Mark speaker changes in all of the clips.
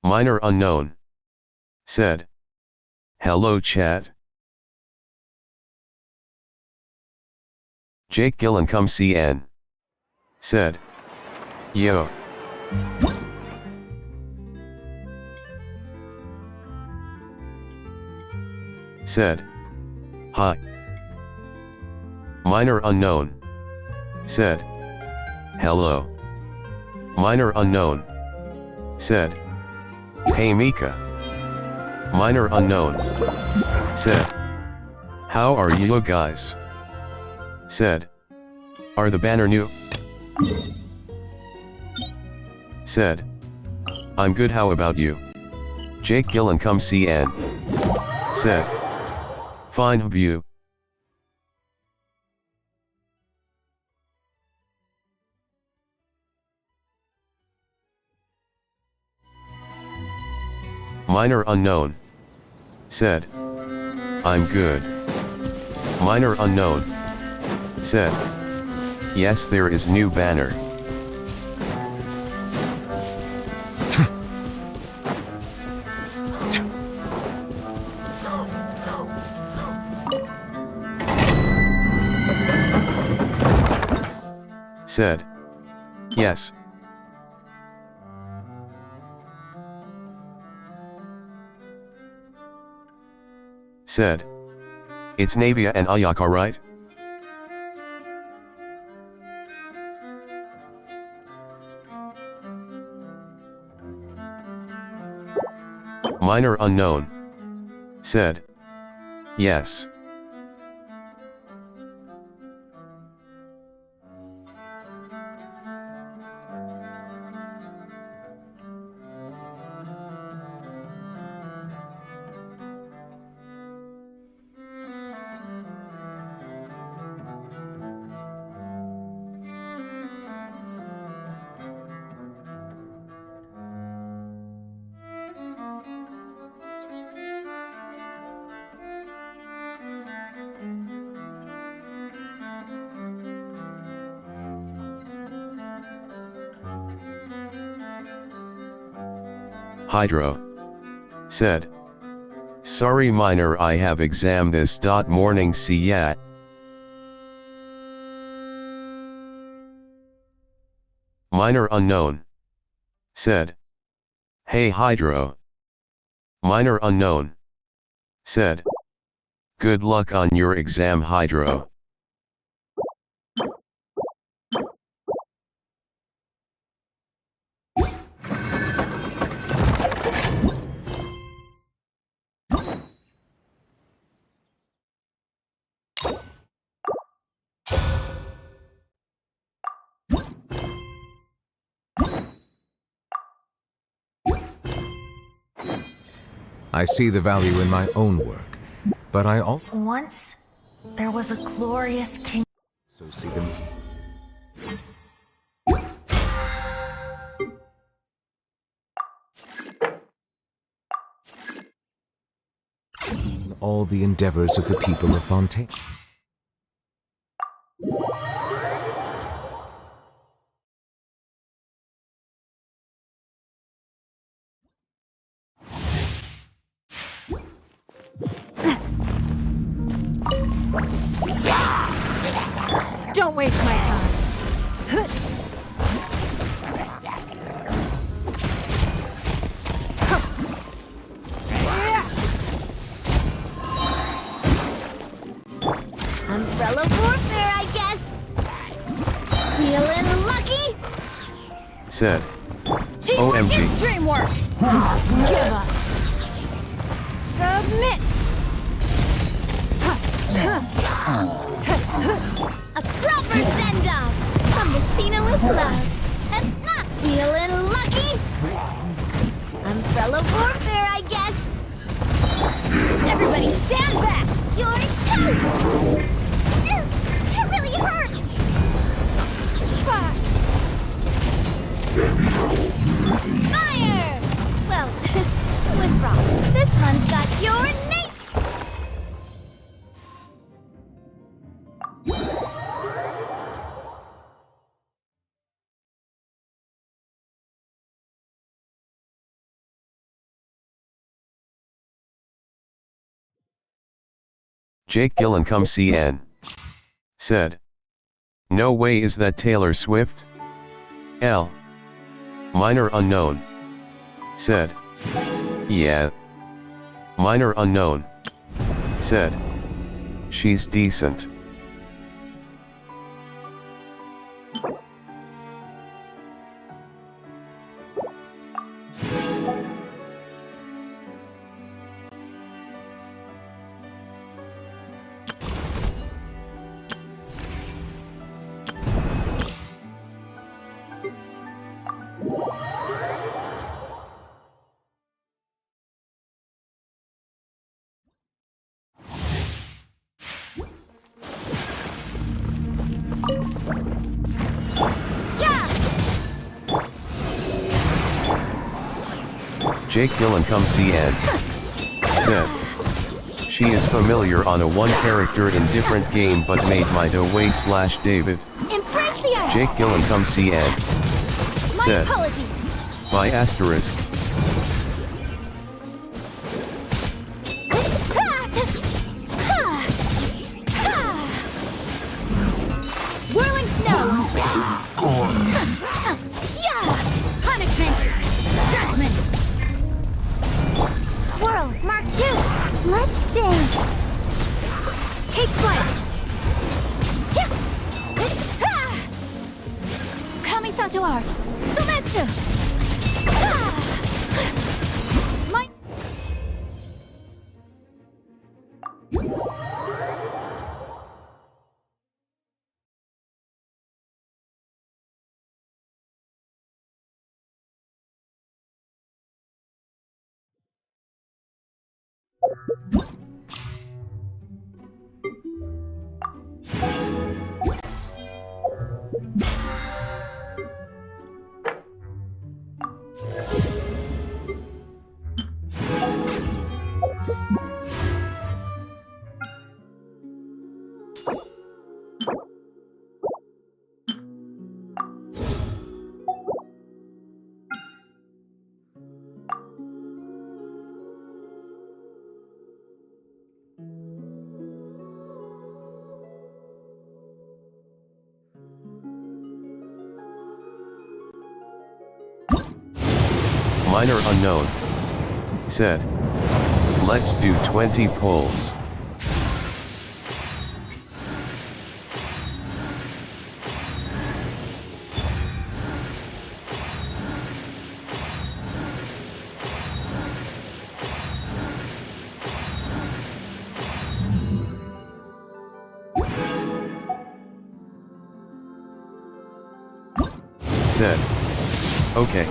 Speaker 1: Minor unknown. Said. Hello chat. Jake Gillen come CN. Said. Yo. Said. Hi. Minor unknown. Said. Hello. Minor unknown. Said. Hey Mika. Minor unknown. Said. How are you guys? Said. Are the banner new? Said. I'm good, how about you? Jake Gillen come CN. Said. Fine view. Minor unknown. Said. I'm good. Minor unknown. Said. Yes, there is new banner. Said. Yes. Said. It's Navia and Ayaka, right? Minor unknown. Said. Yes. Hydro. Said. Sorry minor, I have exam this morning, see ya. Minor unknown. Said. Hey Hydro. Minor unknown. Said. Good luck on your exam Hydro.
Speaker 2: I see the value in my own work, but I also
Speaker 3: Once, there was a glorious king.
Speaker 2: see them. All the endeavors of the people of Fontaine.
Speaker 3: Don't waste my time.
Speaker 4: Umbrella warfare, I guess. Feeling lucky?
Speaker 1: Said.
Speaker 3: Teamwork
Speaker 1: OMG.
Speaker 3: is dreamwork. Give up. Submit.
Speaker 4: A proper send-off! From Destino with love. Feeling lucky? Umbrella warfare, I guess.
Speaker 3: Everybody stand back.
Speaker 4: You're toast! It really hurt! Fire! Well, with props. This one's got your name!
Speaker 1: Jake Gyllenhaal CN. Said. No way, is that Taylor Swift? L. Minor unknown. Said. Yeah. Minor unknown. Said. She's decent. Jake Gyllenhaal CN. Said. She is familiar on a one character in different game but made my way / David.
Speaker 4: Impress the ice.
Speaker 1: Jake Gyllenhaal CN.
Speaker 4: My
Speaker 1: Said.
Speaker 4: apologies.
Speaker 1: By asterisk.
Speaker 4: Whirling snow. Punishment. Judgment. Swirl. Mark 2. Let's dance. Take flight. Kamisato art. Sumetsu. My
Speaker 1: Minor unknown. Said. Let's do 20 pulls. Said. Okay.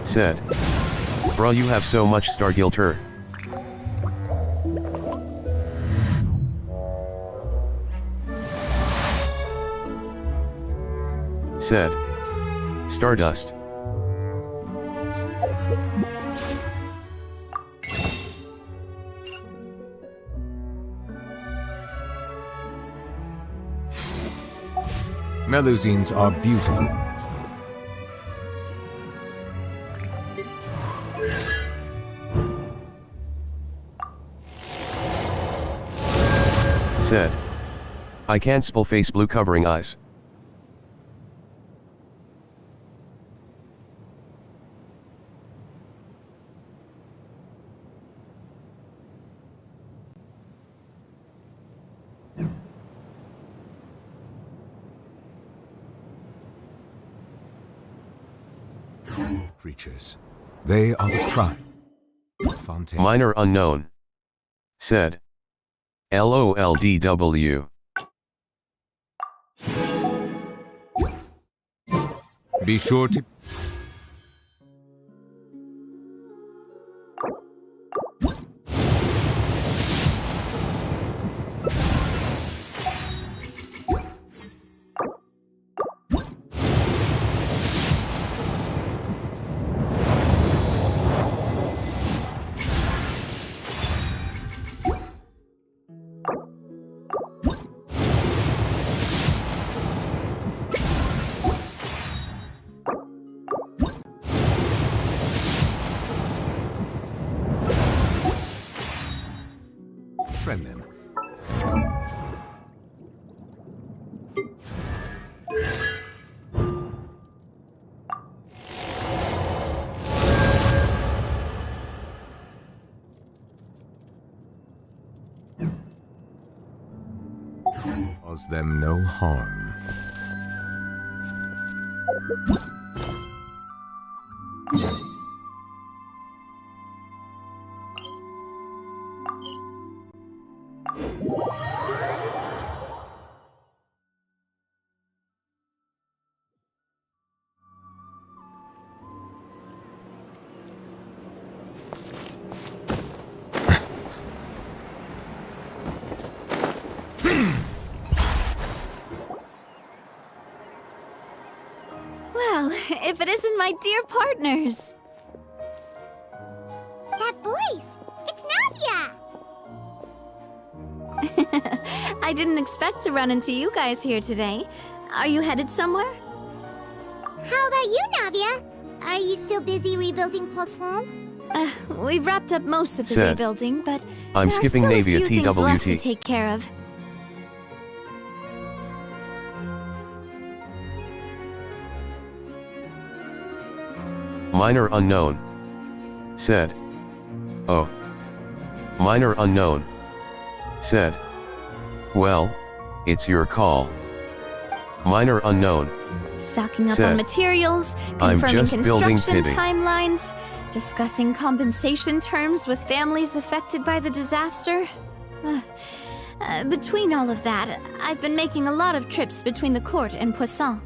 Speaker 1: Said. Bruh, you have so much Stargilter. Said. Stardust.
Speaker 2: Melusines are beautiful.
Speaker 1: Said. I can't spell face blue covering eyes.
Speaker 2: Creatures. They are the tribe. Fontaine.
Speaker 1: Minor unknown. Said. LOLDW.
Speaker 2: Be sure to... befriend them. Cause them no harm.
Speaker 3: Well, if it isn't my dear partners.
Speaker 4: That voice! It's Navia!
Speaker 3: I didn't expect to run into you guys here today. Are you headed somewhere?
Speaker 4: How about you, Navia? Are you still busy rebuilding Poisson?
Speaker 3: We've wrapped up most of the
Speaker 1: Said.
Speaker 3: rebuilding, but
Speaker 1: I'm
Speaker 3: there
Speaker 1: skipping
Speaker 3: are still
Speaker 1: Navia
Speaker 3: a few things left to
Speaker 1: TWT.
Speaker 3: take care of.
Speaker 1: Minor unknown. Said. Oh. Minor unknown. Said. Well, it's your call. Minor unknown.
Speaker 3: Stocking up
Speaker 1: Said.
Speaker 3: on materials,
Speaker 1: I'm
Speaker 3: confirming
Speaker 1: just building
Speaker 3: construction
Speaker 1: pitting.
Speaker 3: timelines, discussing compensation terms with families affected by the disaster. Between all of that, I've been making a lot of trips between the court and Poisson.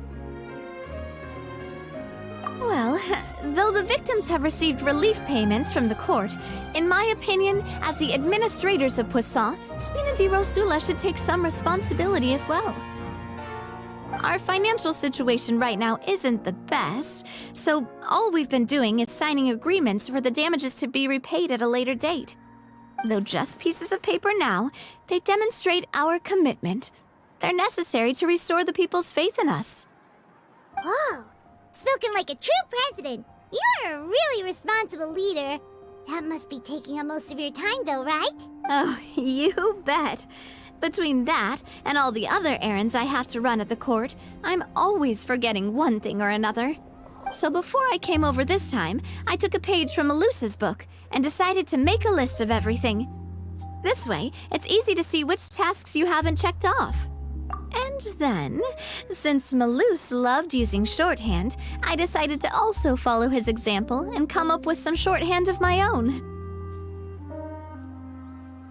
Speaker 3: Well, though the victims have received relief payments from the court, in my opinion, as the administrators of Poisson, Spina di Rosula should take some responsibility as well. Our financial situation right now isn't the best, so all we've been doing is signing agreements for the damages to be repaid at a later date. Though just pieces of paper now, they demonstrate our commitment. They're necessary to restore the people's faith in us.
Speaker 4: Whoa! Spoken like a true president! You're a really responsible leader. That must be taking up most of your time, though, right?
Speaker 3: Oh, you bet. Between that and all the other errands I have to run at the court, I'm always forgetting one thing or another. So before I came over this time, I took a page from Melusa's book and decided to make a list of everything. This way, it's easy to see which tasks you haven't checked off. And then, since Melus loved using shorthand, I decided to also follow his example and come up with some shorthand of my own.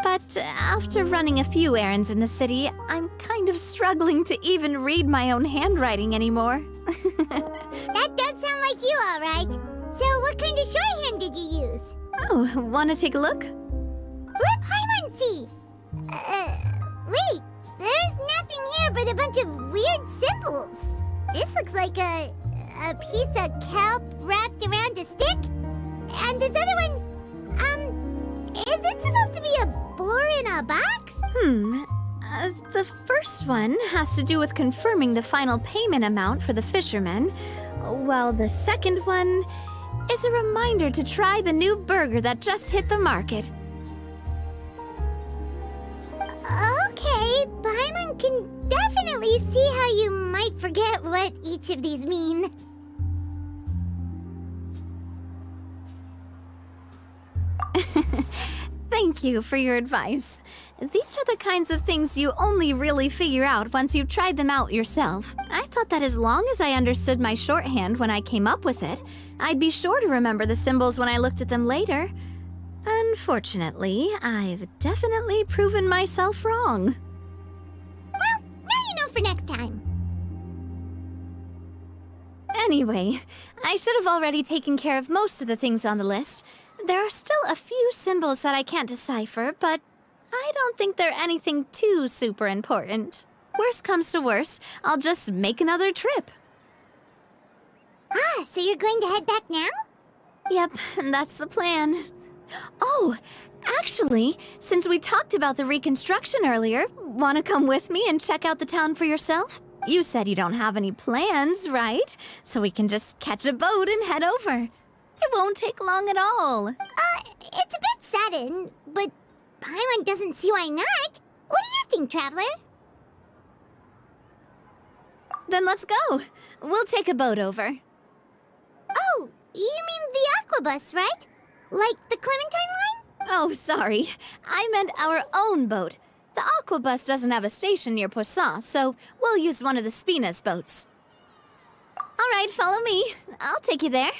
Speaker 3: But after running a few errands in the city, I'm kind of struggling to even read my own handwriting anymore.
Speaker 4: That does sound like you, all right. So what kind of shorthand did you use?
Speaker 3: Oh, wanna take a look?
Speaker 4: Let Paimon see! Wait, there's nothing here but a bunch of weird symbols. This looks like a piece of kelp wrapped around a stick. And this other one, is it supposed to be a boar in a box?
Speaker 3: The first one has to do with confirming the final payment amount for the fishermen, while the second one is a reminder to try the new burger that just hit the market.
Speaker 4: Okay, Paimon can definitely see how you might forget what each of these mean.
Speaker 3: Thank you for your advice. These are the kinds of things you only really figure out once you've tried them out yourself. I thought that as long as I understood my shorthand when I came up with it, I'd be sure to remember the symbols when I looked at them later. Unfortunately, I've definitely proven myself wrong.
Speaker 4: Well, now you know for next time.
Speaker 3: Anyway, I should have already taken care of most of the things on the list. There are still a few symbols that I can't decipher, but I don't think they're anything too super important. Worst comes to worst, I'll just make another trip.
Speaker 4: Ah, so you're going to head back now?
Speaker 3: Yep, that's the plan. Oh, actually, since we talked about the reconstruction earlier, want to come with me and check out the town for yourself? You said you don't have any plans, right? So we can just catch a boat and head over. It won't take long at all.
Speaker 4: It's a bit sudden, but Paimon doesn't see why not. What do you think, Traveler?
Speaker 3: Then let's go. We'll take a boat over.
Speaker 4: Oh, you mean the Aquabus, right? Like the Clementine line?
Speaker 3: Oh, sorry. I meant our own boat. The Aquabus doesn't have a station near Poisson, so we'll use one of the Spina's boats. All right, follow me. I'll take you there.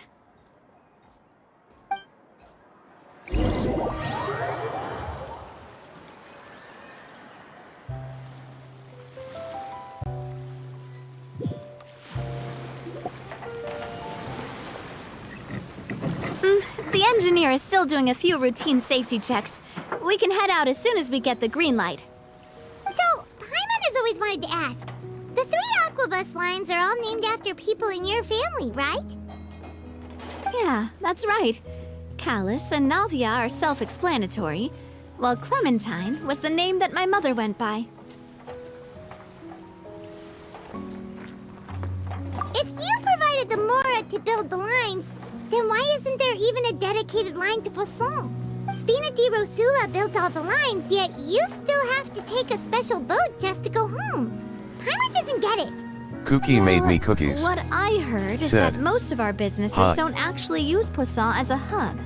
Speaker 3: The engineer is still doing a few routine safety checks. We can head out as soon as we get the green light.
Speaker 4: So, Paimon has always wanted to ask. The 3 Aquabus lines are all named after people in your family, right?
Speaker 3: Yeah, that's right. Callus and Navia are self-explanatory, while Clementine was the name that my mother went by.
Speaker 4: If you provided the Mora to build the lines, then why isn't there even a dedicated line to Poisson? Spina di Rosula built all the lines, yet you still have to take a special boat just to go home. Paimon doesn't get it.
Speaker 1: Cookie made me cookies.
Speaker 3: What I heard is
Speaker 1: Said,
Speaker 3: that most of our businesses
Speaker 1: "Hi."
Speaker 3: don't actually use Poisson as a hub.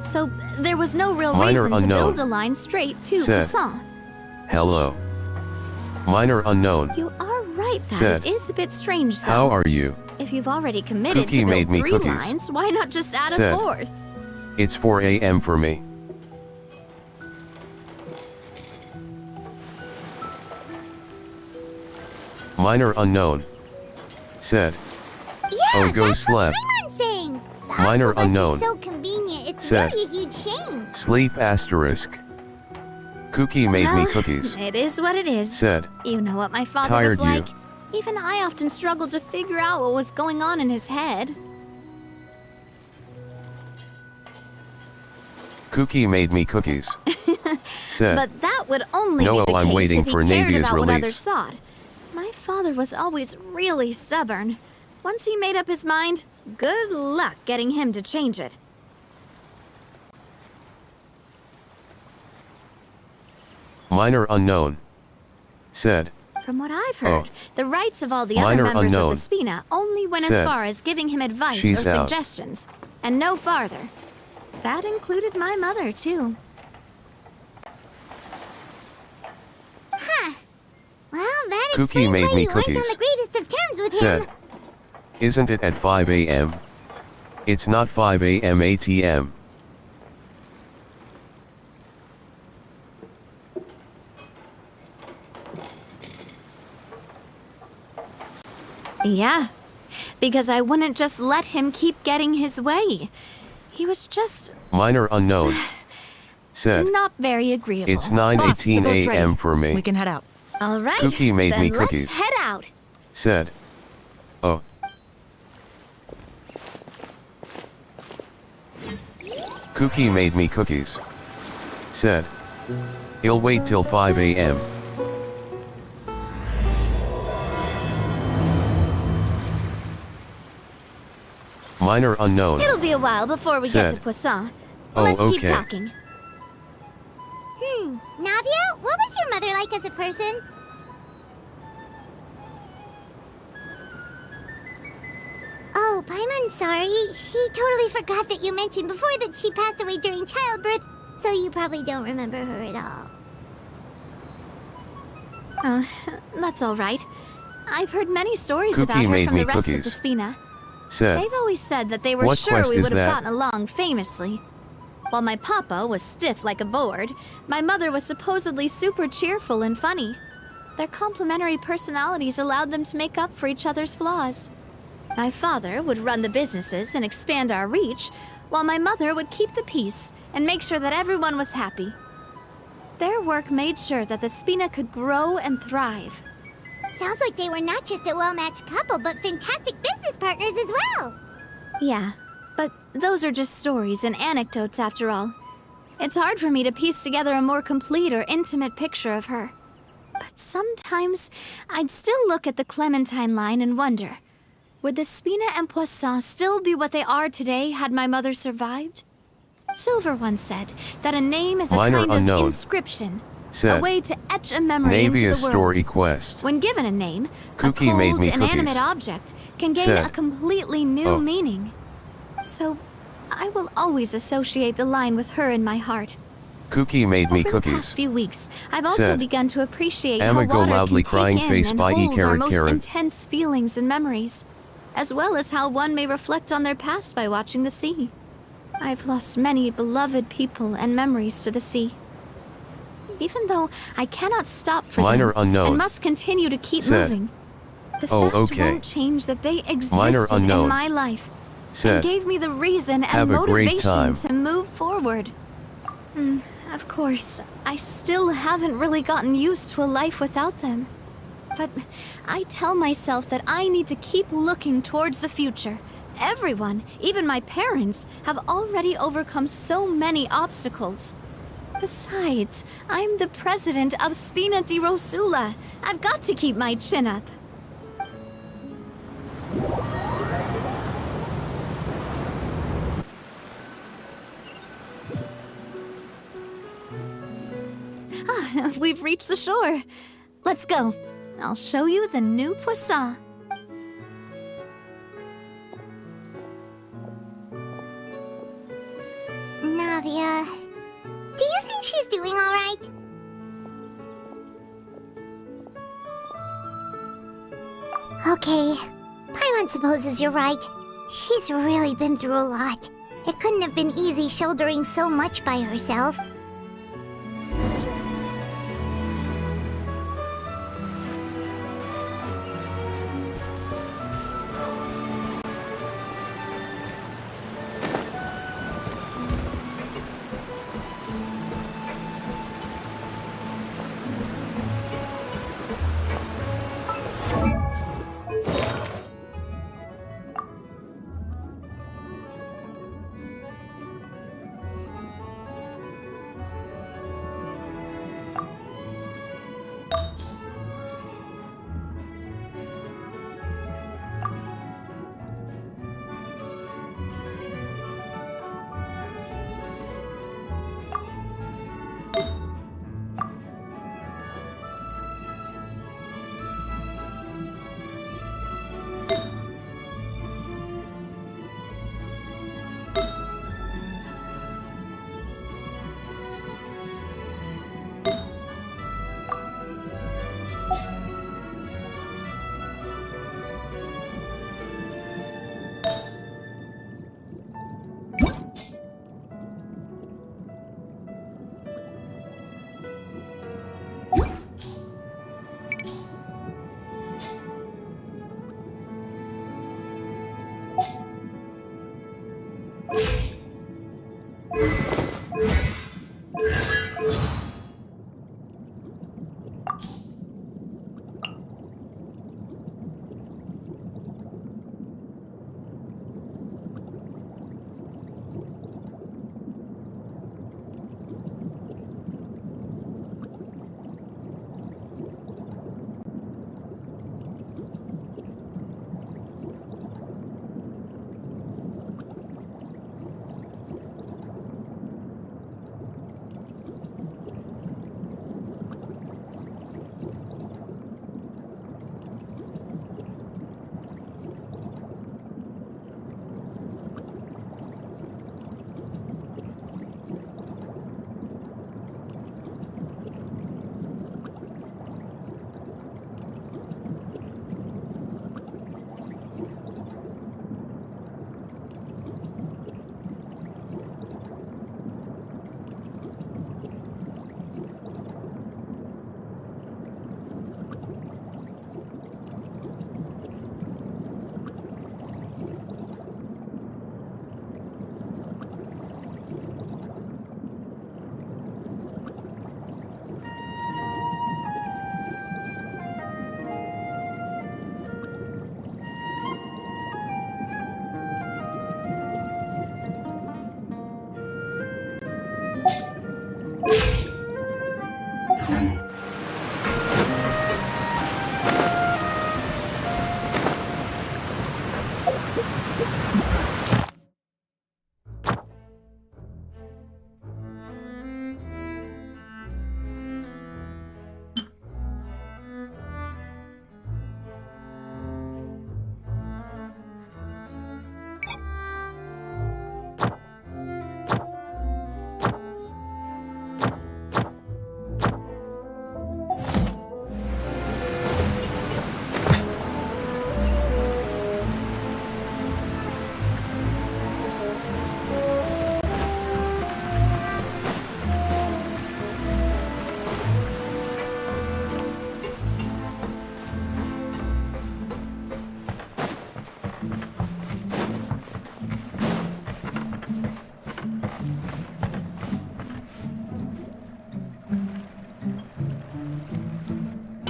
Speaker 3: So there was no real
Speaker 1: Minor
Speaker 3: reason to
Speaker 1: unknown.
Speaker 3: build a line straight to
Speaker 1: Said,
Speaker 3: Poisson.
Speaker 1: Hello. Minor unknown.
Speaker 3: You are right that
Speaker 1: Said,
Speaker 3: it is a bit strange though.
Speaker 1: How are you?
Speaker 3: If you've already committed
Speaker 1: Cookie
Speaker 3: to build
Speaker 1: made me
Speaker 3: 3
Speaker 1: cookies.
Speaker 3: lines, why not just add
Speaker 1: Said,
Speaker 3: a 4th?
Speaker 1: It's 4 a.m. for me. Minor unknown. Said,
Speaker 4: Yeah,
Speaker 1: Oh, go
Speaker 4: that's
Speaker 1: slept.
Speaker 4: what Paimon's saying. The
Speaker 1: Minor
Speaker 4: Aquabus
Speaker 1: unknown.
Speaker 4: is so convenient. It's
Speaker 1: Said,
Speaker 4: really a huge shame.
Speaker 1: Sleep asterisk. Cookie made me
Speaker 3: Well,
Speaker 1: cookies.
Speaker 3: It is what it is.
Speaker 1: Said,
Speaker 3: You know what my father
Speaker 1: Tired
Speaker 3: was
Speaker 1: you.
Speaker 3: like. Even I often struggled to figure out what was going on in his head.
Speaker 1: Cookie made me cookies. Said,
Speaker 3: But that would only
Speaker 1: No,
Speaker 3: be the
Speaker 1: I'm
Speaker 3: case
Speaker 1: waiting
Speaker 3: if he
Speaker 1: for
Speaker 3: cared
Speaker 1: Navia's
Speaker 3: about what others
Speaker 1: release.
Speaker 3: thought. My father was always really stubborn. Once he made up his mind, good luck getting him to change it.
Speaker 1: Minor unknown. Said,
Speaker 3: From what I've heard, the rights of all the
Speaker 1: Minor
Speaker 3: other members
Speaker 1: unknown.
Speaker 3: of the Spina only went as
Speaker 1: Said,
Speaker 3: far as giving him advice
Speaker 1: She's
Speaker 3: or
Speaker 1: out.
Speaker 3: suggestions, and no farther. That included my mother, too.
Speaker 4: Huh. Well, that
Speaker 1: Cookie
Speaker 4: explains
Speaker 1: made
Speaker 4: why
Speaker 1: me
Speaker 4: you weren't on
Speaker 1: cookies.
Speaker 4: the greatest of terms with
Speaker 1: Said,
Speaker 4: him.
Speaker 1: Isn't it at 5 a.m.? It's not 5 a.m. ATM.
Speaker 3: Yeah, because I wouldn't just let him keep getting his way. He was just
Speaker 1: Minor unknown. Said,
Speaker 3: not very agreeable.
Speaker 1: It's
Speaker 5: Boss, the
Speaker 1: 9:18
Speaker 5: boat's ready.
Speaker 1: a.m. for me.
Speaker 5: We can head out.
Speaker 3: All right,
Speaker 1: Cookie made
Speaker 3: then
Speaker 1: me
Speaker 3: let's
Speaker 1: cookies.
Speaker 3: head out.
Speaker 1: Said, Oh. Cookie made me cookies. Said, He'll wait till 5 a.m. Minor unknown.
Speaker 3: It'll be a while before we get to
Speaker 1: Said,
Speaker 3: Poisson.
Speaker 1: Oh,
Speaker 3: Let's keep
Speaker 1: okay.
Speaker 3: talking.
Speaker 4: Navia, what was your mother like as a person? Oh, Paimon, sorry. She totally forgot that you mentioned before that she passed away during childbirth, so you probably don't remember her at all.
Speaker 3: That's all right. I've heard many stories
Speaker 1: Cookie
Speaker 3: about her
Speaker 1: made
Speaker 3: from
Speaker 1: me
Speaker 3: the rest of the
Speaker 1: cookies.
Speaker 3: Spina.
Speaker 1: Said,
Speaker 3: They've always said that they were
Speaker 1: What
Speaker 3: sure
Speaker 1: quest
Speaker 3: we
Speaker 1: is
Speaker 3: would have
Speaker 1: that?
Speaker 3: gotten along famously. While my papa was stiff like a board, my mother was supposedly super cheerful and funny. Their complementary personalities allowed them to make up for each other's flaws. My father would run the businesses and expand our reach, while my mother would keep the peace and make sure that everyone was happy. Their work made sure that the Spina could grow and thrive.
Speaker 4: Sounds like they were not just a well-matched couple, but fantastic business partners as well.
Speaker 3: Yeah, but those are just stories and anecdotes after all. It's hard for me to piece together a more complete or intimate picture of her. But sometimes I'd still look at the Clementine line and wonder, would the Spina and Poisson still be what they are today had my mother survived? Silver once said that a name is a
Speaker 1: Minor
Speaker 3: kind
Speaker 1: unknown.
Speaker 3: of inscription, a
Speaker 1: Said.
Speaker 3: way to etch a memory into
Speaker 1: Navia's
Speaker 3: the world.
Speaker 1: story quest.
Speaker 3: When given a name,
Speaker 1: Cookie
Speaker 3: a
Speaker 1: made
Speaker 3: cold,
Speaker 1: me
Speaker 3: inanimate
Speaker 1: cookies.
Speaker 3: object can gain
Speaker 1: Said.
Speaker 3: a completely new
Speaker 1: Oh.
Speaker 3: meaning. So, I will always associate the line with her in my heart.
Speaker 1: Cookie made me
Speaker 3: Over the
Speaker 1: cookies.
Speaker 3: past few weeks, I've also
Speaker 1: Said.
Speaker 3: begun to appreciate
Speaker 1: Amigo
Speaker 3: how water
Speaker 1: loudly
Speaker 3: can
Speaker 1: crying
Speaker 3: take
Speaker 1: face
Speaker 3: in
Speaker 1: by
Speaker 3: and
Speaker 1: E
Speaker 3: hold our
Speaker 1: caret
Speaker 3: most
Speaker 1: caret.
Speaker 3: intense feelings and memories, as well as how one may reflect on their past by watching the sea. I've lost many beloved people and memories to the sea. Even though I cannot stop for
Speaker 1: Minor
Speaker 3: them
Speaker 1: unknown.
Speaker 3: and must continue to keep
Speaker 1: Said.
Speaker 3: moving, the
Speaker 1: Oh,
Speaker 3: fact
Speaker 1: okay.
Speaker 3: won't change that they
Speaker 1: Minor
Speaker 3: existed
Speaker 1: unknown.
Speaker 3: in my life and
Speaker 1: Said.
Speaker 3: gave me the reason
Speaker 1: Have
Speaker 3: and
Speaker 1: a great
Speaker 3: motivation
Speaker 1: time.
Speaker 3: to move forward. Of course, I still haven't really gotten used to a life without them. But I tell myself that I need to keep looking towards the future. Everyone, even my parents, have already overcome so many obstacles. Besides, I'm the president of Spina di Rosula. I've got to keep my chin up. We've reached the shore. Let's go. I'll show you the new poisson.
Speaker 4: Navia, do you think she's doing all right? Okay, Paimon supposes you're right. She's really been through a lot. It couldn't have been easy shouldering so much by herself.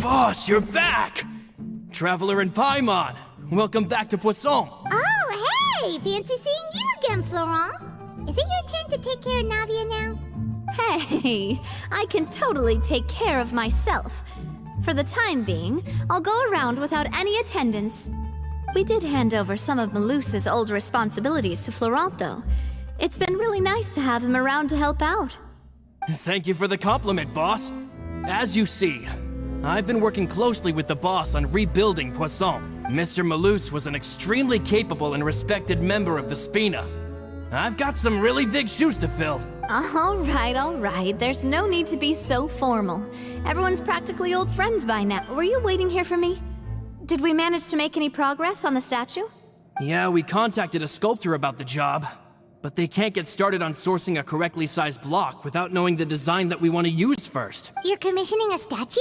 Speaker 5: Boss, you're back! Traveler in Paimon, welcome back to Poisson.
Speaker 4: Oh, hey! Fancy seeing you again, Florent. Is it your turn to take care of Navia now?
Speaker 3: Hey, I can totally take care of myself. For the time being, I'll go around without any attendance. We did hand over some of Malus's old responsibilities to Florent, though. It's been really nice to have him around to help out.
Speaker 5: Thank you for the compliment, boss. As you see, I've been working closely with the boss on rebuilding Poisson. Mr. Malus was an extremely capable and respected member of the Spina. I've got some really big shoes to fill.
Speaker 3: All right. There's no need to be so formal. Everyone's practically old friends by now. Were you waiting here for me? Did we manage to make any progress on the statue?
Speaker 5: Yeah, we contacted a sculptor about the job, but they can't get started on sourcing a correctly sized block without knowing the design that we want to use first.
Speaker 4: You're commissioning a statue?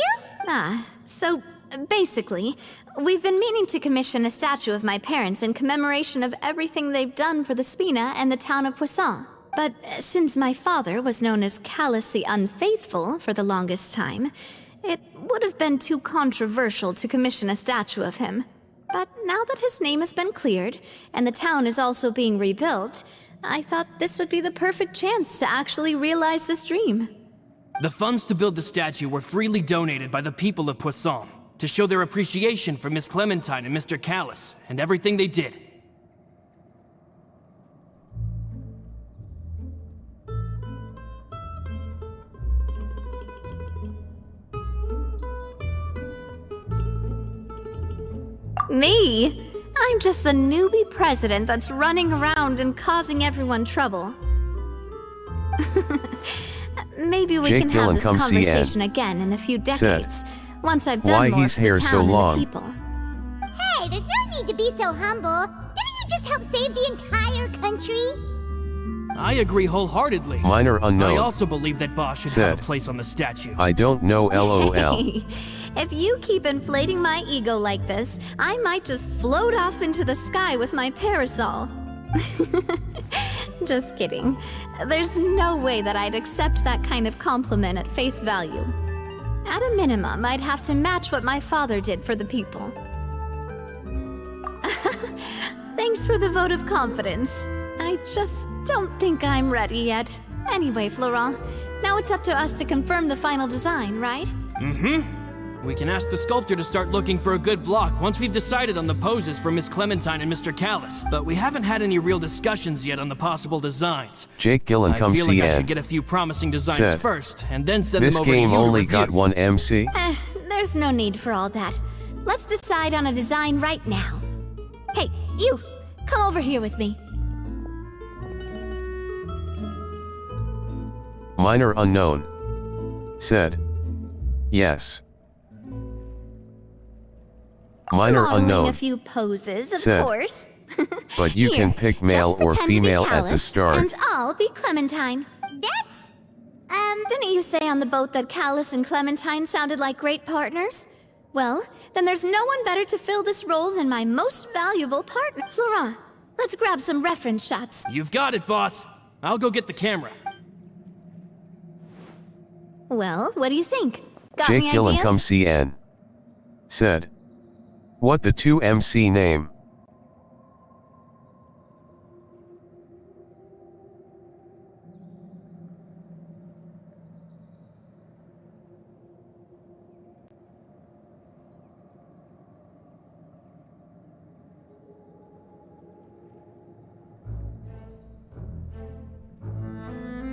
Speaker 3: So basically, we've been meaning to commission a statue of my parents in commemoration of everything they've done for the Spina and the town of Poisson. But since my father was known as callously unfaithful for the longest time, it would have been too controversial to commission a statue of him. But now that his name has been cleared, and the town is also being rebuilt, I thought this would be the perfect chance to actually realize this dream.
Speaker 5: The funds to build the statue were freely donated by the people of Poisson to show their appreciation for Miss Clementine and Mr. Callus and everything they did.
Speaker 3: Me? I'm just the newbie president that's running around and causing everyone trouble. Maybe we
Speaker 1: Jake
Speaker 3: can have
Speaker 1: Gillen
Speaker 3: this
Speaker 1: come see Ann.
Speaker 3: conversation again in a few
Speaker 1: Said,
Speaker 3: decades, once I've done
Speaker 1: "Why
Speaker 3: more
Speaker 1: his
Speaker 3: for the
Speaker 1: hair
Speaker 3: town
Speaker 1: so
Speaker 3: and
Speaker 1: long?"
Speaker 3: the people.
Speaker 4: Hey, there's no need to be so humble. Didn't you just help save the entire country?
Speaker 5: I agree wholeheartedly.
Speaker 1: Minor unknown.
Speaker 5: I also believe that Boss should
Speaker 1: Said,
Speaker 5: have a place on the statue.
Speaker 1: I don't know LOL.
Speaker 3: Hey, if you keep inflating my ego like this, I might just float off into the sky with my parasol. Just kidding. There's no way that I'd accept that kind of compliment at face value. At a minimum, I'd have to match what my father did for the people. Thanks for the vote of confidence. I just don't think I'm ready yet. Anyway, Florent, now it's up to us to confirm the final design, right?
Speaker 5: We can ask the sculptor to start looking for a good block once we've decided on the poses for Miss Clementine and Mr. Callus, but we haven't had any real discussions yet on the possible designs.
Speaker 1: Jake Gillen come
Speaker 5: I feel
Speaker 1: see
Speaker 5: like I
Speaker 1: Ann.
Speaker 5: should get a few promising designs
Speaker 1: Said,
Speaker 5: first, and then send
Speaker 1: This
Speaker 5: them over to you
Speaker 1: game
Speaker 5: to
Speaker 1: only
Speaker 5: review.
Speaker 1: got one MC?
Speaker 3: There's no need for all that. Let's decide on a design right now. Hey, you! Come over here with me.
Speaker 1: Minor unknown. Said, yes. Minor
Speaker 3: Modeling
Speaker 1: unknown.
Speaker 3: a few poses, of
Speaker 1: Said,
Speaker 3: course.
Speaker 1: But you
Speaker 3: Here,
Speaker 1: can pick male
Speaker 3: just
Speaker 1: or
Speaker 3: pretend to be
Speaker 1: female at the
Speaker 3: Callus,
Speaker 1: start.
Speaker 3: And I'll be Clementine.
Speaker 4: That's,
Speaker 3: Didn't you say on the boat that Callus and Clementine sounded like great partners? Well, then there's no one better to fill this role than my most valuable partner. Florent, let's grab some reference shots.
Speaker 5: You've got it, boss. I'll go get the camera.
Speaker 3: Well, what do you think? Got
Speaker 1: Jake
Speaker 3: any
Speaker 1: Gillen
Speaker 3: ideas?
Speaker 1: come see Ann. Said, what the 2 MC name?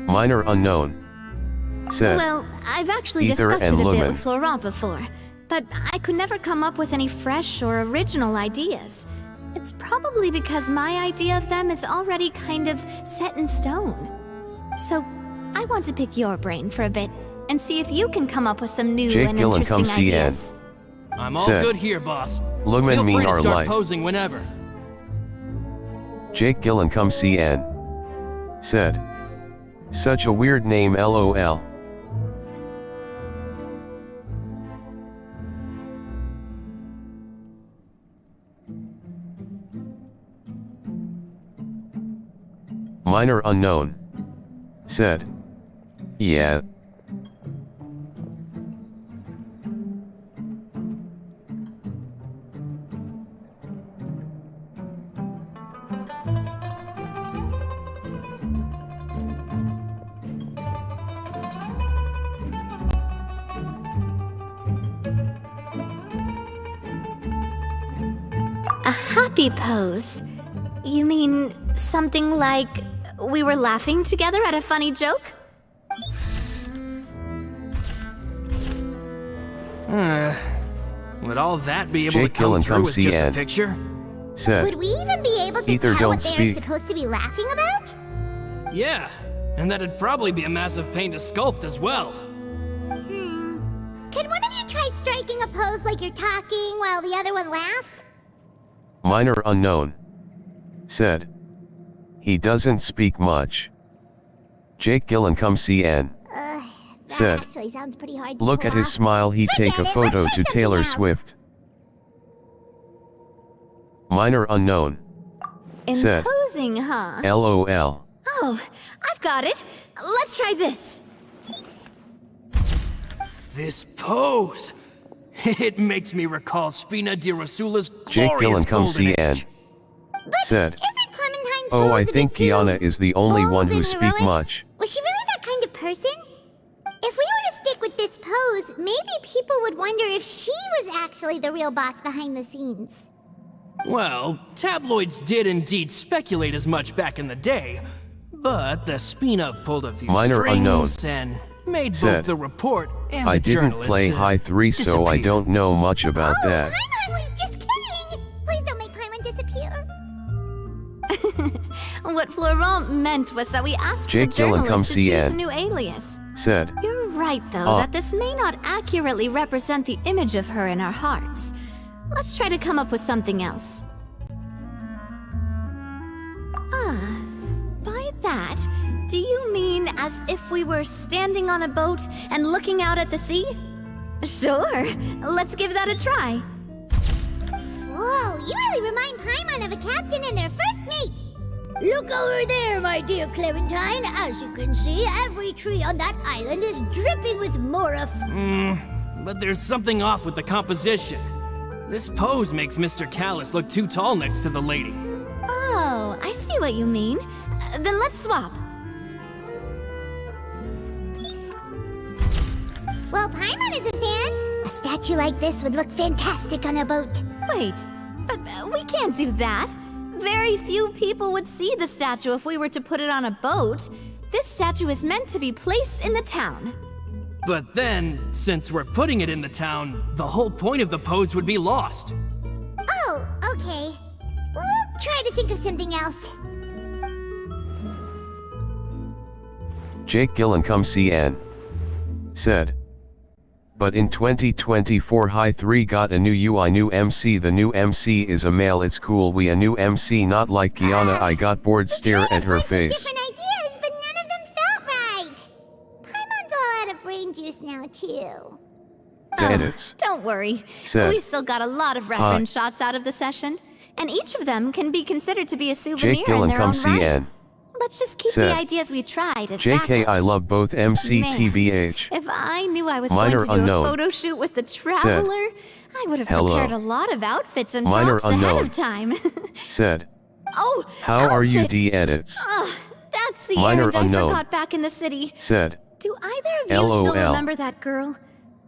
Speaker 1: Minor unknown. Said,
Speaker 3: Well, I've actually
Speaker 1: Ether
Speaker 3: discussed it a
Speaker 1: and
Speaker 3: bit
Speaker 1: Lumen.
Speaker 3: with Florent before, but I could never come up with any fresh or original ideas. It's probably because my idea of them is already kind of set in stone. So, I want to pick your brain for a bit and see if you can come up with some new
Speaker 1: Jake
Speaker 3: and
Speaker 1: Gillen
Speaker 3: interesting
Speaker 1: come see Ann.
Speaker 3: ideas.
Speaker 5: I'm all
Speaker 1: Said,
Speaker 5: good here, boss.
Speaker 1: Lumen
Speaker 5: Feel
Speaker 1: mean
Speaker 5: free to
Speaker 1: our
Speaker 5: start
Speaker 1: life.
Speaker 5: posing whenever.
Speaker 1: Jake Gillen come see Ann. Said, such a weird name LOL. Minor unknown. Said, yeah.
Speaker 3: A happy pose? You mean something like we were laughing together at a funny joke?
Speaker 5: Would all that be able
Speaker 1: Jake
Speaker 5: to come
Speaker 1: Gyllenhaal
Speaker 5: through with just a
Speaker 1: CN.
Speaker 5: picture?
Speaker 1: Said,
Speaker 4: Would we even be able to
Speaker 1: Ether,
Speaker 4: tell
Speaker 1: don't
Speaker 4: what they're
Speaker 1: speak.
Speaker 4: supposed to be laughing about?
Speaker 5: Yeah, and that'd probably be a massive pain to sculpt as well.
Speaker 4: Could one of you try striking a pose like you're talking while the other one laughs?
Speaker 1: minor unknown. Said, he doesn't speak much. Jake Gyllenhaal CN.
Speaker 4: That
Speaker 1: Said,
Speaker 4: actually sounds pretty hard to
Speaker 1: look
Speaker 4: pull
Speaker 1: at his
Speaker 4: off.
Speaker 1: smile, he'd take a
Speaker 4: Forget it,
Speaker 1: photo
Speaker 4: let's
Speaker 1: to
Speaker 4: try
Speaker 1: Taylor
Speaker 4: something else.
Speaker 1: Swift. Minor unknown. Said,
Speaker 3: Imposing, huh?
Speaker 1: LOL.
Speaker 3: Oh, I've got it. Let's try this.
Speaker 5: This pose! It makes me recall Sfina di Rosula's
Speaker 1: Jake
Speaker 5: glorious
Speaker 1: Gyllenhaal
Speaker 5: golden
Speaker 1: CN.
Speaker 5: age.
Speaker 1: Said,
Speaker 4: Isn't Clementine's
Speaker 1: oh,
Speaker 4: pose
Speaker 1: I
Speaker 4: a
Speaker 1: think
Speaker 4: bit too
Speaker 1: Kiana is the only one
Speaker 4: bold
Speaker 1: who
Speaker 4: and
Speaker 1: speak
Speaker 4: heroic?
Speaker 1: much.
Speaker 4: Was she really that kind of person? If we were to stick with this pose, maybe people would wonder if she was actually the real boss behind the scenes.
Speaker 5: Well, tabloids did indeed speculate as much back in the day, but the Spina pulled a few
Speaker 1: Minor
Speaker 5: strings
Speaker 1: unknown.
Speaker 5: and made
Speaker 1: Said,
Speaker 5: both the report and
Speaker 1: I
Speaker 5: the
Speaker 1: didn't
Speaker 5: journalist
Speaker 1: play High 3, so I
Speaker 5: disappear.
Speaker 1: don't know much about
Speaker 4: Oh,
Speaker 1: that.
Speaker 4: Paimon was just kidding! Please don't make Paimon disappear.
Speaker 3: What Florent meant was that we asked
Speaker 1: Jake
Speaker 3: the journalist
Speaker 1: Gyllenhaal
Speaker 3: to choose a
Speaker 1: CN.
Speaker 3: new alias.
Speaker 1: Said,
Speaker 3: You're right, though,
Speaker 1: Ah.
Speaker 3: that this may not accurately represent the image of her in our hearts. Let's try to come up with something else. By that, do you mean as if we were standing on a boat and looking out at the sea? Sure, let's give that a try.
Speaker 4: Whoa, you really remind Paimon of a captain and their first mate.
Speaker 6: Look over there, my dear Clementine. As you can see, every tree on that island is dripping with Moraph.
Speaker 5: But there's something off with the composition. This pose makes Mr. Callis look too tall next to the lady.
Speaker 3: Oh, I see what you mean. Then let's swap.
Speaker 4: Well, Paimon is a fan. A statue like this would look fantastic on a boat.
Speaker 3: Wait, but we can't do that. Very few people would see the statue if we were to put it on a boat. This statue is meant to be placed in the town.
Speaker 5: But then, since we're putting it in the town, the whole point of the pose would be lost.
Speaker 4: Oh, okay. We'll try to think of something else.
Speaker 1: Jake Gyllenhaal CN. Said, but in 2024 High 3 got a new UI, new MC. The new MC is a male. It's cool. We a new MC, not like Kiana. I got bored. Stare at her face.
Speaker 4: Different ideas, but none of them felt right. Paimon's all out of brain juice now, too.
Speaker 1: Edits.
Speaker 3: Don't worry.
Speaker 1: Said,
Speaker 3: We still got a lot of reference shots out of the session, and each of them can be considered to be a souvenir
Speaker 1: Jake
Speaker 3: in their own
Speaker 1: Gyllenhaal
Speaker 3: right.
Speaker 1: CN.
Speaker 3: Let's just keep
Speaker 1: Said,
Speaker 3: the ideas we tried as
Speaker 1: JK, I
Speaker 3: backups.
Speaker 1: love both MC
Speaker 3: Man,
Speaker 1: TBH.
Speaker 3: If I knew I was
Speaker 1: Minor
Speaker 3: going to do
Speaker 1: unknown.
Speaker 3: a photo shoot with the Traveler, I would have
Speaker 1: Hello.
Speaker 3: prepared a lot of outfits and
Speaker 1: Minor
Speaker 3: props ahead
Speaker 1: unknown.
Speaker 3: of time.
Speaker 1: Said,
Speaker 3: Oh,
Speaker 1: how are you
Speaker 3: outfits.
Speaker 1: D edits?
Speaker 3: Ugh, that's the
Speaker 1: Minor
Speaker 3: errand I
Speaker 1: unknown.
Speaker 3: forgot back in the city.
Speaker 1: Said,
Speaker 3: Do either of you still
Speaker 1: LOL.
Speaker 3: remember that girl?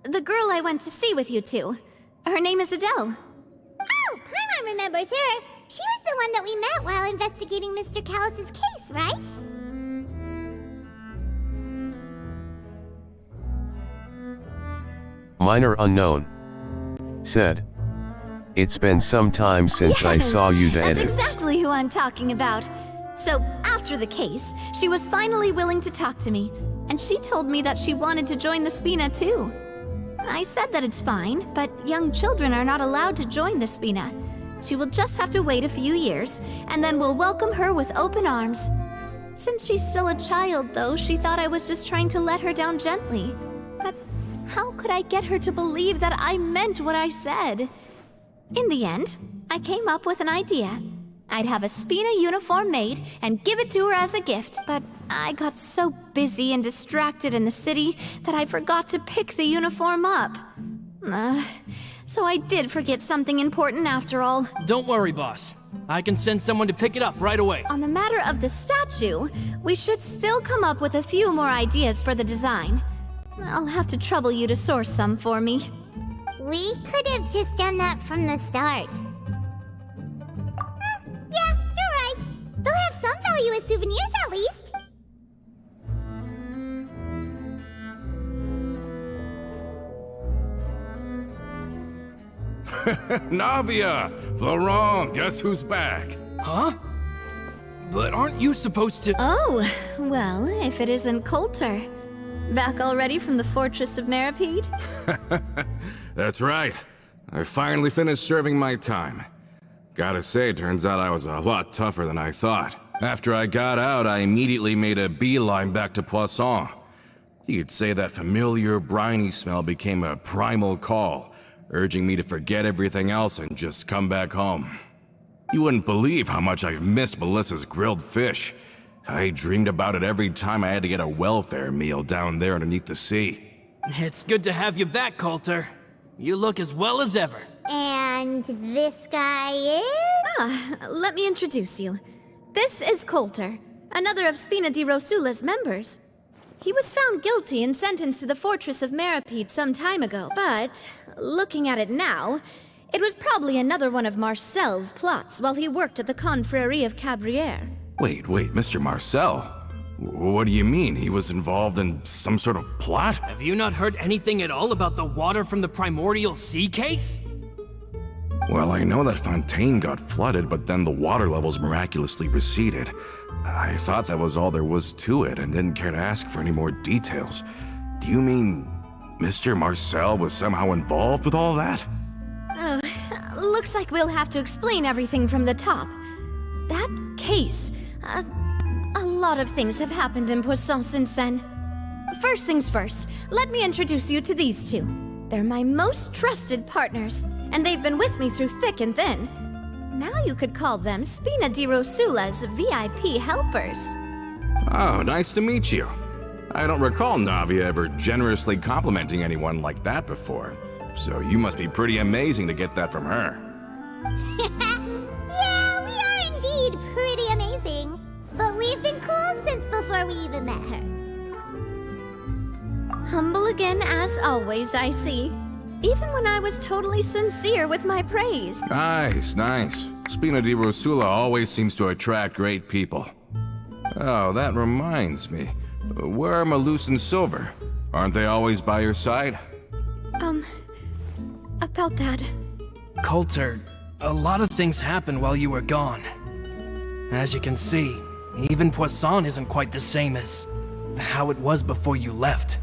Speaker 3: The girl I went to see with you two. Her name is Adele.
Speaker 4: Oh, Paimon remembers her. She was the one that we met while investigating Mr. Callis's case, right?
Speaker 1: minor unknown. Said, it's been some time since I
Speaker 3: Yes,
Speaker 1: saw you to
Speaker 3: that's
Speaker 1: edits.
Speaker 3: exactly who I'm talking about. So, after the case, she was finally willing to talk to me, and she told me that she wanted to join the Spina too. I said that it's fine, but young children are not allowed to join the Spina. She will just have to wait a few years, and then we'll welcome her with open arms. Since she's still a child, though, she thought I was just trying to let her down gently. But how could I get her to believe that I meant what I said? In the end, I came up with an idea. I'd have a Spina uniform made and give it to her as a gift, but I got so busy and distracted in the city that I forgot to pick the uniform up. So I did forget something important after all.
Speaker 5: Don't worry, boss. I can send someone to pick it up right away.
Speaker 3: On the matter of the statue, we should still come up with a few more ideas for the design. I'll have to trouble you to source some for me.
Speaker 4: We could have just done that from the start. souvenirs at least.
Speaker 7: Navia! Florent, guess who's back?
Speaker 5: Huh? But aren't you supposed to—
Speaker 3: Oh, well, if it isn't Coulter. Back already from the Fortress of Meripede?
Speaker 7: That's right. I finally finished serving my time. Gotta say, turns out I was a lot tougher than I thought. After I got out, I immediately made a beeline back to Poisson. You could say that familiar, briny smell became a primal call, urging me to forget everything else and just come back home. You wouldn't believe how much I've missed Melissa's grilled fish. I dreamed about it every time I had to get a welfare meal down there underneath the sea.
Speaker 5: It's good to have you back, Coulter. You look as well as ever.
Speaker 4: And this guy is?
Speaker 3: Let me introduce you. This is Coulter, another of Spina di Rosula's members. He was found guilty and sentenced to the Fortress of Meripede some time ago, but looking at it now, it was probably another one of Marcel's plots while he worked at the Confrérie of Cabrières.
Speaker 7: Wait, Mr. Marcel? What do you mean? He was involved in some sort of plot?
Speaker 5: Have you not heard anything at all about the water from the primordial sea case?
Speaker 7: Well, I know that Fontaine got flooded, but then the water levels miraculously receded. I thought that was all there was to it and didn't care to ask for any more details. Do you mean Mr. Marcel was somehow involved with all that?
Speaker 3: Looks like we'll have to explain everything from the top. That case, a lot of things have happened in Poisson since then. First things first, let me introduce you to these two. They're my most trusted partners, and they've been with me through thick and thin. Now you could call them Spina di Rosula's VIP helpers.
Speaker 7: Oh, nice to meet you. I don't recall Navia ever generously complimenting anyone like that before. So you must be pretty amazing to get that from her.
Speaker 4: Yeah, we are indeed pretty amazing. But we've been cool since before we even met her.
Speaker 3: Humble again as always, I see. Even when I was totally sincere with my praise.
Speaker 7: Nice. Spina di Rosula always seems to attract great people. Oh, that reminds me. Where are Malus and Silver? Aren't they always by your side?
Speaker 3: About that.
Speaker 5: Coulter, a lot of things happened while you were gone. As you can see, even Poisson isn't quite the same as how it was before you left.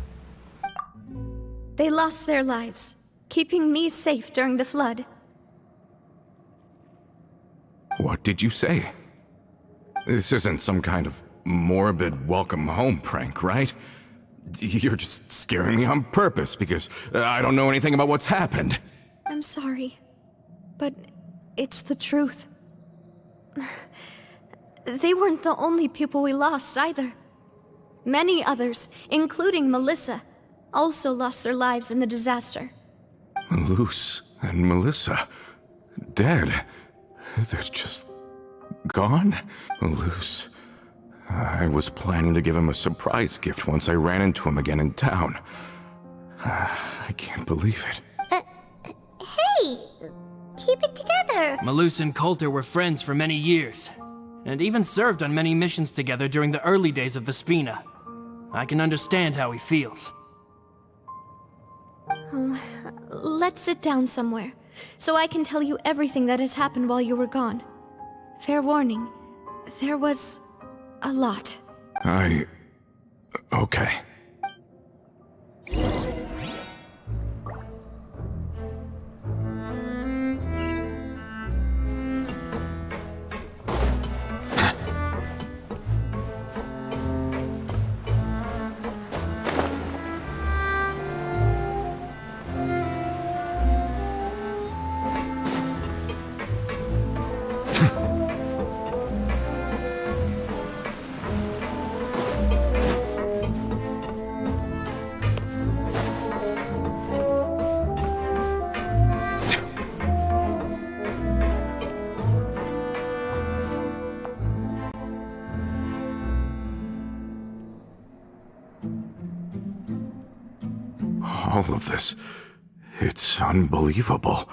Speaker 3: They lost their lives, keeping me safe during the flood.
Speaker 7: What did you say? This isn't some kind of morbid welcome home prank, right? You're just scaring me on purpose because I don't know anything about what's happened.
Speaker 3: I'm sorry, but it's the truth. They weren't the only people we lost either. Many others, including Melissa, also lost their lives in the disaster.
Speaker 7: Malus and Melissa, dead. They're just gone? Malus. I was planning to give him a surprise gift once I ran into him again in town. I can't believe it.
Speaker 4: Hey, keep it together.
Speaker 5: Malus and Coulter were friends for many years, and even served on many missions together during the early days of the Spina. I can understand how he feels.
Speaker 3: Let's sit down somewhere, so I can tell you everything that has happened while you were gone. Fair warning, there was a lot.
Speaker 7: Okay. All of this, it's unbelievable.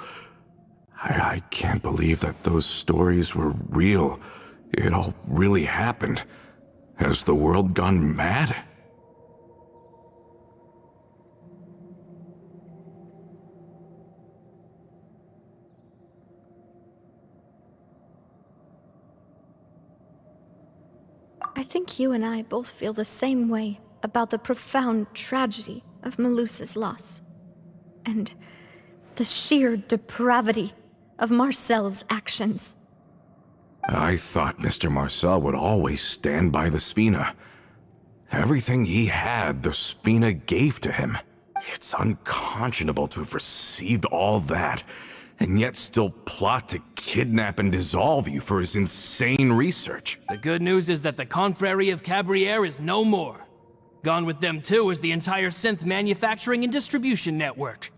Speaker 7: I can't believe that those stories were real, It all really happened. Has the world gone mad?
Speaker 3: I think you and I both feel the same way about the profound tragedy of Melusa's loss. And the sheer depravity of Marcel's actions.
Speaker 7: I thought Mr. Marcel would always stand by the Spina. Everything he had, the Spina gave to him. It's unconscionable to have received all that, and yet still plot to kidnap and dissolve you for his insane research.
Speaker 5: The good news is that the Confrérie of Cabriere is no more. Gone with them too is the entire synth manufacturing and distribution network.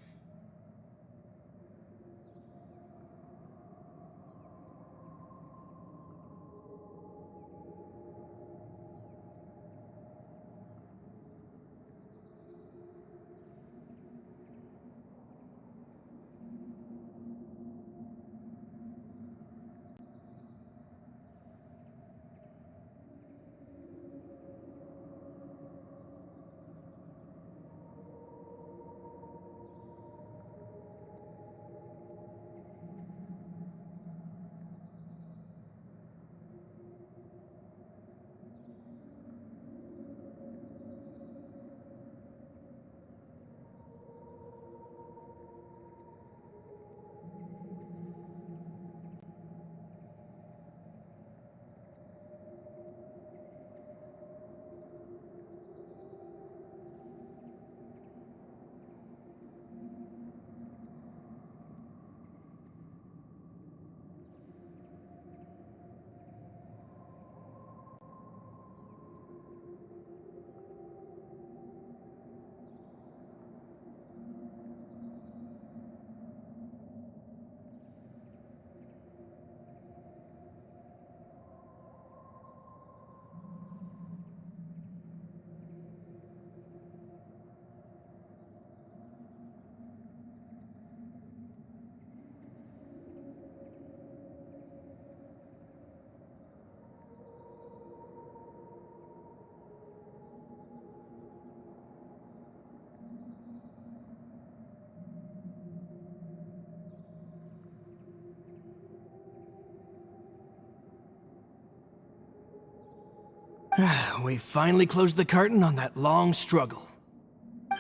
Speaker 5: We finally closed the curtain on that long struggle.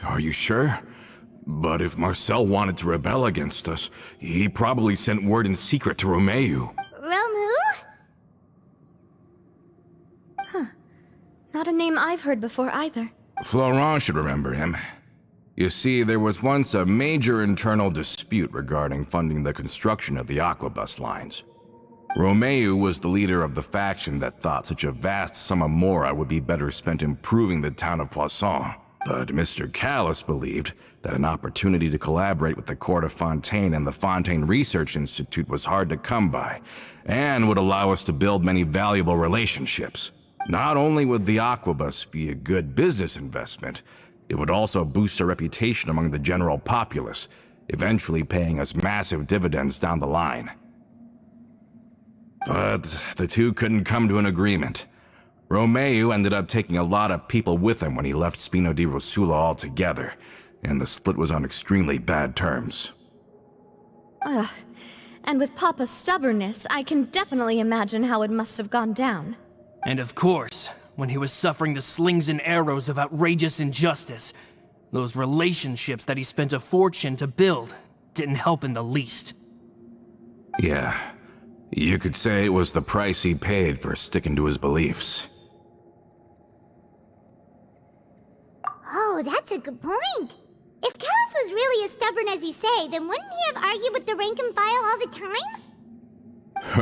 Speaker 7: Are you sure? But if Marcel wanted to rebel against us, he probably sent word in secret to Romeu.
Speaker 4: Rome who?
Speaker 3: Not a name I've heard before either.
Speaker 7: Florent should remember him. You see, there was once a major internal dispute regarding funding the construction of the Aquabus lines. Romeu was the leader of the faction that thought such a vast sum of mora would be better spent improving the town of Poisson. But Mr. Callis believed that an opportunity to collaborate with the court of Fontaine and the Fontaine Research Institute was hard to come by, and would allow us to build many valuable relationships. Not only would the Aquabus be a good business investment, it would also boost our reputation among the general populace, eventually paying us massive dividends down the line. But the two couldn't come to an agreement. Romeu ended up taking a lot of people with him when he left Spino di Rosula altogether, and the split was on extremely bad terms.
Speaker 3: And with Papa's stubbornness, I can definitely imagine how it must have gone down.
Speaker 5: And of course, when he was suffering the slings and arrows of outrageous injustice, those relationships that he spent a fortune to build didn't help in the least.
Speaker 7: Yeah, you could say it was the price he paid for sticking to his beliefs.
Speaker 4: Oh, that's a good point. If Callis was really as stubborn as you say, then wouldn't he have argued with the rank and file all the time?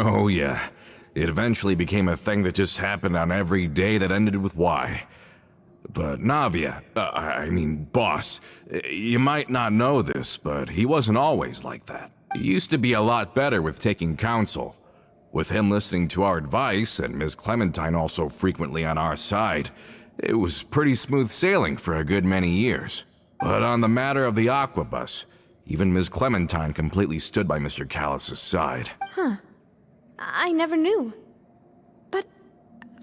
Speaker 7: Oh yeah, it eventually became a thing that just happened on every day that ended with Y. But Navia, boss, you might not know this, but he wasn't always like that. He used to be a lot better with taking counsel. With him listening to our advice, and Ms. Clementine also frequently on our side, it was pretty smooth sailing for a good many years. But on the matter of the Aquabus, even Ms. Clementine completely stood by Mr. Callis' side.
Speaker 3: I never knew.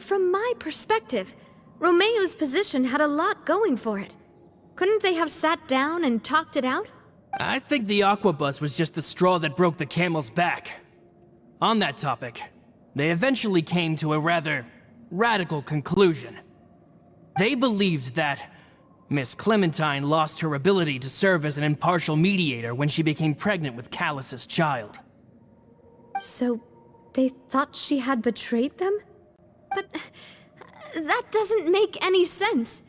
Speaker 8: from my perspective, Romeu's position had a lot going for it. Couldn't they have sat down and talked it out?
Speaker 5: I think the Aquabus was just the straw that broke the camel's back. On that topic, they eventually came to a rather radical conclusion. They believed that Miss Clementine lost her ability to serve as an impartial mediator when she became pregnant with Callus's child.
Speaker 8: So, they thought she had betrayed them? But that doesn't make any sense.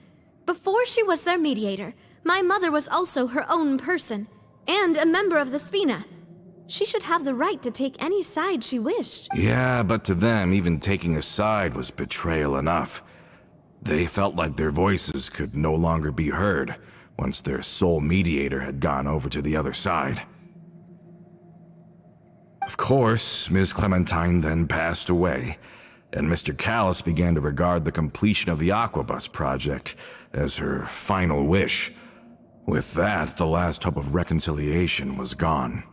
Speaker 8: Before she was their mediator, my mother was also her own person, and a member of the Spina. She should have the right to take any side she wished.
Speaker 7: Yeah, but to them, even taking a side was betrayal enough. They felt like their voices could no longer be heard once their sole mediator had gone over to the other side. Of course, Ms. Clementine then passed away, and Mr. Callus began to regard the completion of the Aquabus project as her final wish. With that, the last hope of reconciliation was gone.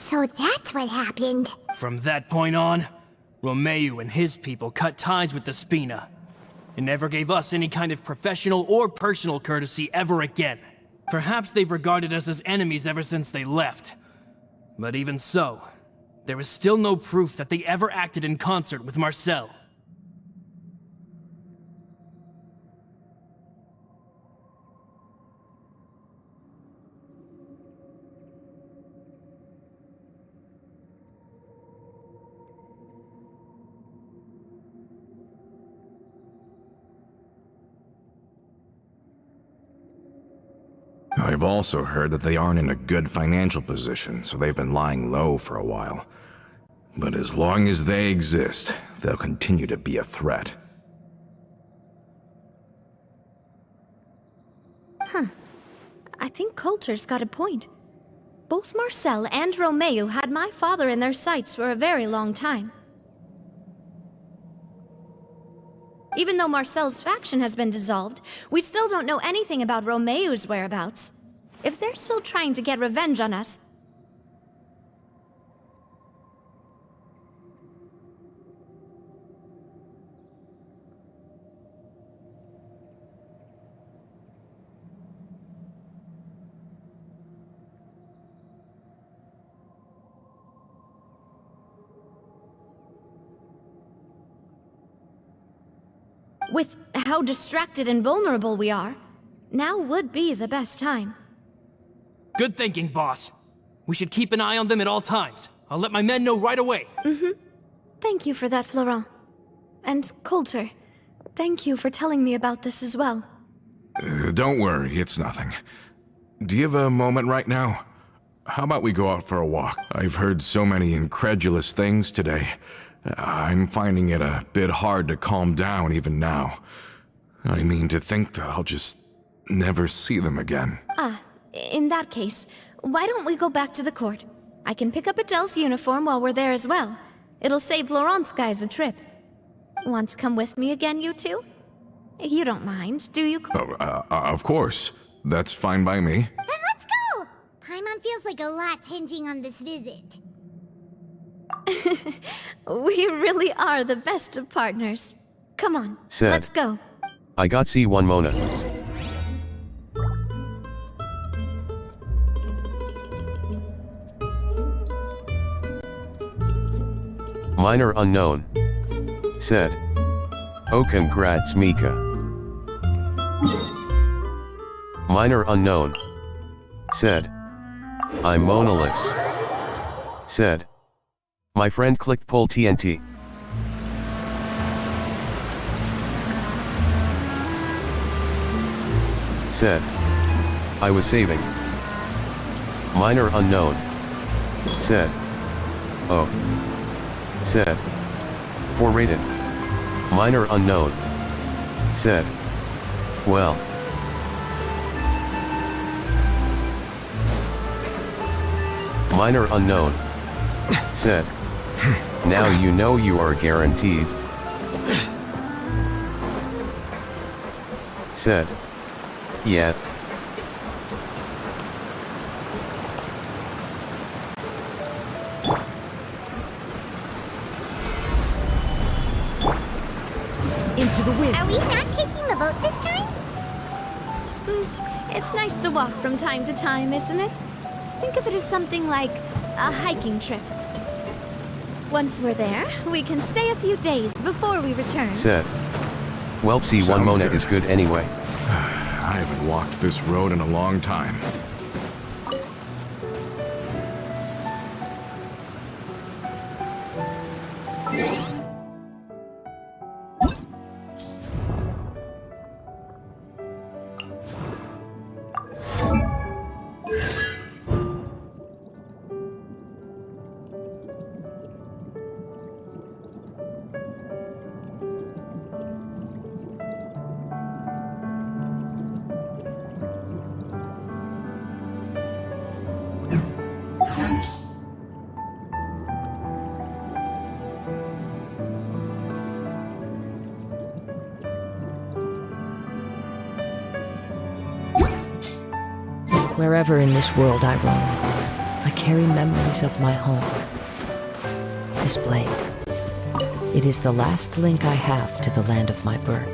Speaker 4: So that's what happened.
Speaker 5: From that point on, Romeo and his people cut ties with the Spina, and never gave us any kind of professional or personal courtesy ever again. Perhaps they've regarded us as enemies ever since they left. But even so, there is still no proof that they ever acted in concert with Marcel.
Speaker 7: I've also heard that they aren't in a good financial position, so they've been lying low for a while. But as long as they exist, they'll continue to be a threat.
Speaker 8: I think Coulter's got a point. Both Marcel and Romeo had my father in their sights for a very long time. Even though Marcel's faction has been dissolved, we still don't know anything about Romeo's whereabouts. If they're still trying to get revenge on us... With how distracted and vulnerable we are, now would be the best time.
Speaker 5: Good thinking, boss. We should keep an eye on them at all times. I'll let my men know right away.
Speaker 8: Thank you for that, Florent. And Coulter, thank you for telling me about this as well.
Speaker 7: Don't worry, it's nothing. Do you have a moment right now? How about we go out for a walk? I've heard so many incredulous things today. I'm finding it a bit hard to calm down even now. I mean, to think that I'll just never see them again.
Speaker 8: In that case, why don't we go back to the court? I can pick up Adele's uniform while we're there as well. It'll save Laurent's guys a trip. Want to come with me again, you two? You don't mind, do you?
Speaker 7: Of course. That's fine by me.
Speaker 4: Then let's go! Paimon feels like a lot's hinging on this visit.
Speaker 8: We really are the best of partners. Come on,
Speaker 1: Said.
Speaker 8: let's go.
Speaker 1: I got C1 Mona. Minor unknown. Said. Oh, congrats, Mika. Minor unknown. Said. I'm Monaless. Said. My friend clicked pull TNT. Said. I was saving. Minor unknown. Said. Oh. Said. 4 rated. Minor unknown. Said. Well. Minor unknown. Said. Now you know you are guaranteed. Said. Yet.
Speaker 9: Into the wind.
Speaker 4: Are we not taking the boat this time?
Speaker 8: It's nice to walk from time to time, isn't it? Think of it as something like a hiking trip. Once we're there, we can stay a few days before we return.
Speaker 1: Said. Well, C1
Speaker 7: Sounds
Speaker 1: Mona
Speaker 7: good.
Speaker 1: is good anyway.
Speaker 7: I haven't walked this road in a long time.
Speaker 9: Wherever in this world I roam, I carry memories of my home. This blade. It is the last link I have to the land of my birth.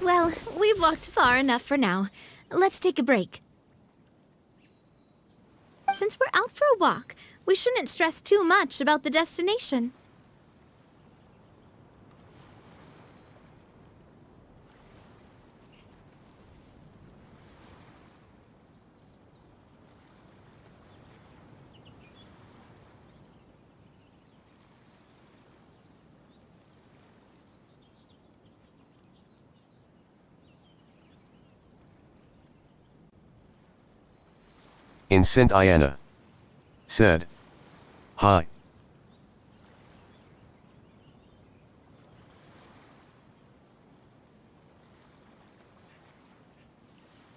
Speaker 8: Well, we've walked far enough for now. Let's take a break. Since we're out for a walk, we shouldn't stress too much about the destination.
Speaker 1: In St. Iana. Said. Hi.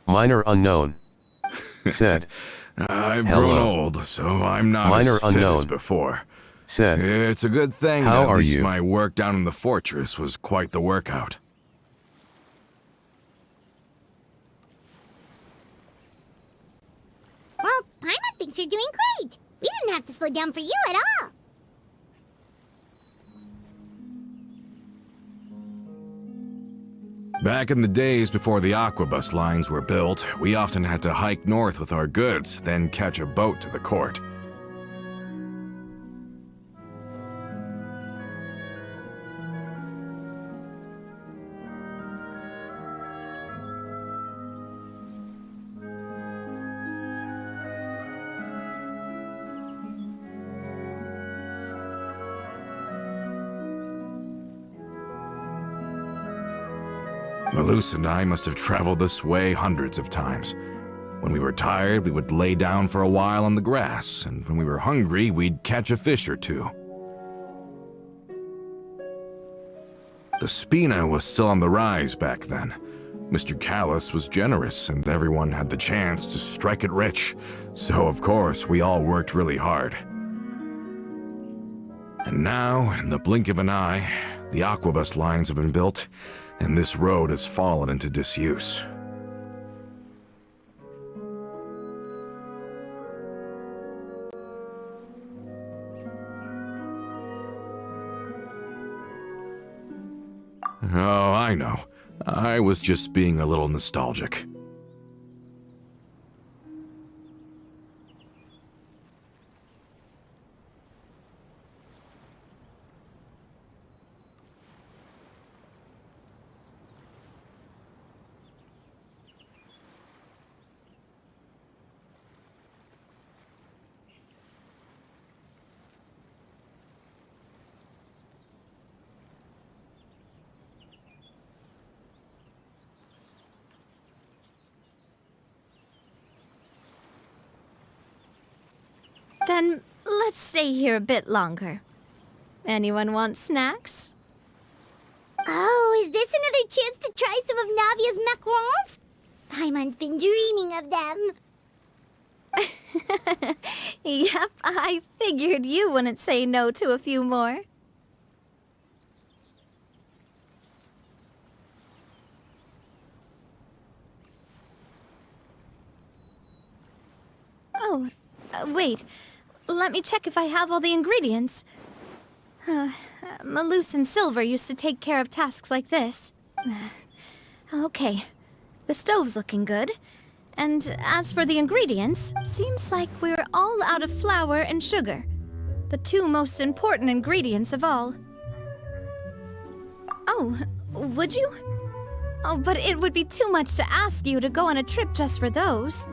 Speaker 1: Minor unknown. Said.
Speaker 7: I've
Speaker 1: Hello.
Speaker 7: grown old, so I'm not
Speaker 1: Minor
Speaker 7: as fit
Speaker 1: unknown.
Speaker 7: as before.
Speaker 1: Said.
Speaker 7: It's a good thing
Speaker 1: How
Speaker 7: that at
Speaker 1: are
Speaker 7: least
Speaker 1: you?
Speaker 7: my work down in the fortress was quite the workout.
Speaker 4: Well, Paimon thinks you're doing great. We didn't have to slow down for you at all.
Speaker 7: Back in the days before the aquabus lines were built, we often had to hike north with our goods, then catch a boat to the court. Malus and I must have traveled this way hundreds of times. When we were tired, we would lay down for a while on the grass, and when we were hungry, we'd catch a fish or two. The Spina was still on the rise back then. Mr. Callus was generous, and everyone had the chance to strike it rich, so of course we all worked really hard. And now, in the blink of an eye, the aquabus lines have been built, and this road has fallen into disuse. Oh, I know. I was just being a little nostalgic.
Speaker 8: Then let's stay here a bit longer. Anyone want snacks?
Speaker 4: Oh, is this another chance to try some of Navia's macarons? Paimon's been dreaming of them.
Speaker 8: Yep, I figured you wouldn't say no to a few more. Oh, wait. Let me check if I have all the ingredients. Malus and Silver used to take care of tasks like this. Okay, the stove's looking good. And as for the ingredients, seems like we're all out of flour and sugar. The two most important ingredients of all. Oh, would you? Oh, but it would be too much to ask you to go on a trip just for those.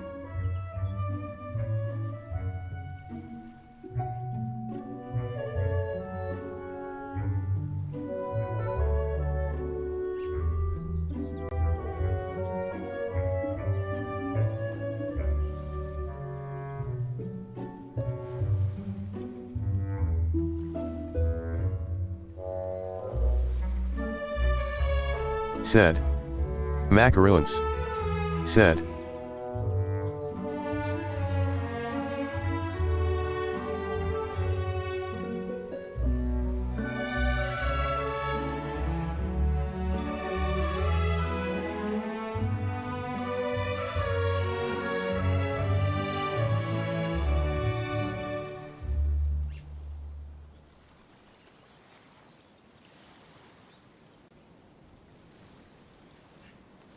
Speaker 1: Said. Macaroons. Said.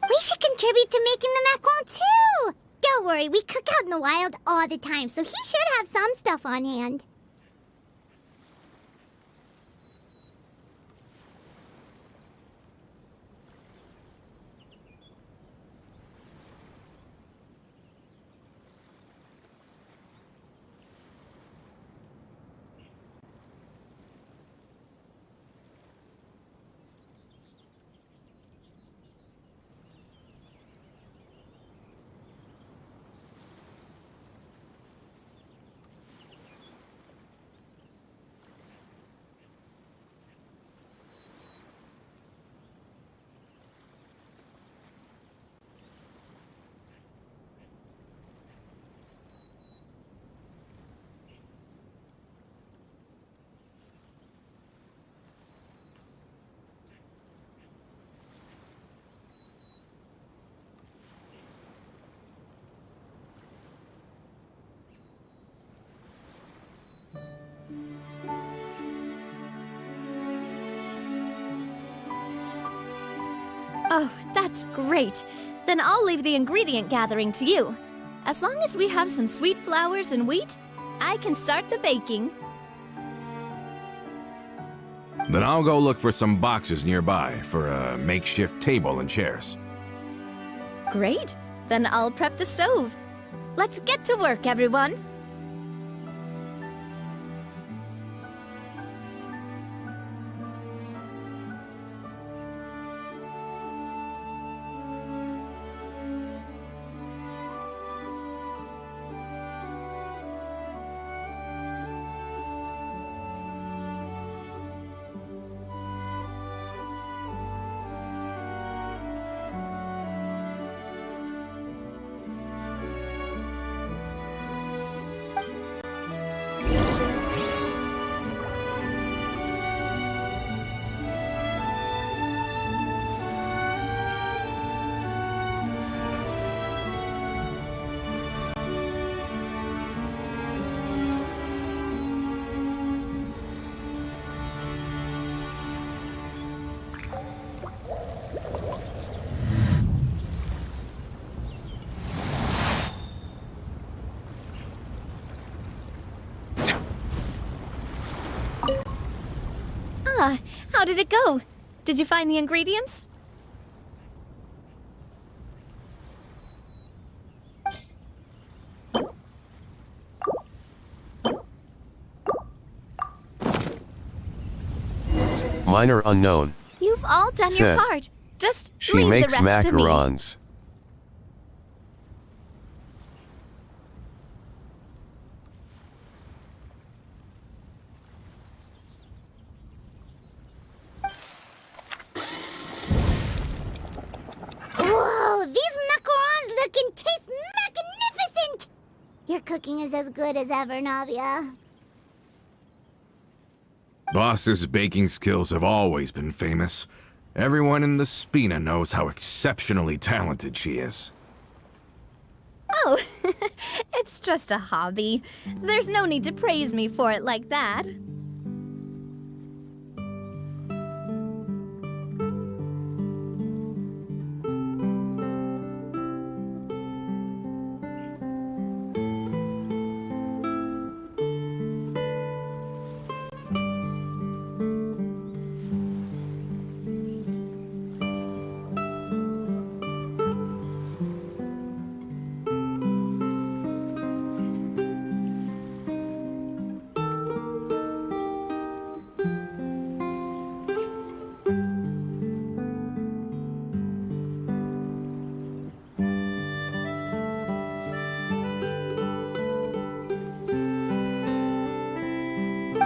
Speaker 4: We should contribute to making the macaron too! Don't worry, we cook out in the wild all the time, so he should have some stuff on hand.
Speaker 3: Oh, that's great. Then I'll leave the ingredient gathering to you. As long as we have some sweet flowers and wheat, I can start the baking.
Speaker 7: Then I'll go look for some boxes nearby for a makeshift table and chairs.
Speaker 3: Great. Then I'll prep the stove. Let's get to work, everyone. Ah, how did it go? Did you find the ingredients?
Speaker 1: Minor unknown.
Speaker 3: You've all done your
Speaker 1: Said.
Speaker 3: part. Just
Speaker 1: She
Speaker 3: leave
Speaker 1: makes
Speaker 3: the rest to me.
Speaker 1: macarons.
Speaker 4: Whoa, these macarons look and taste magnificent! Your cooking is as good as ever, Navia.
Speaker 7: Boss's baking skills have always been famous. Everyone in the Spina knows how exceptionally talented she is.
Speaker 3: Oh, it's just a hobby. There's no need to praise me for it like that.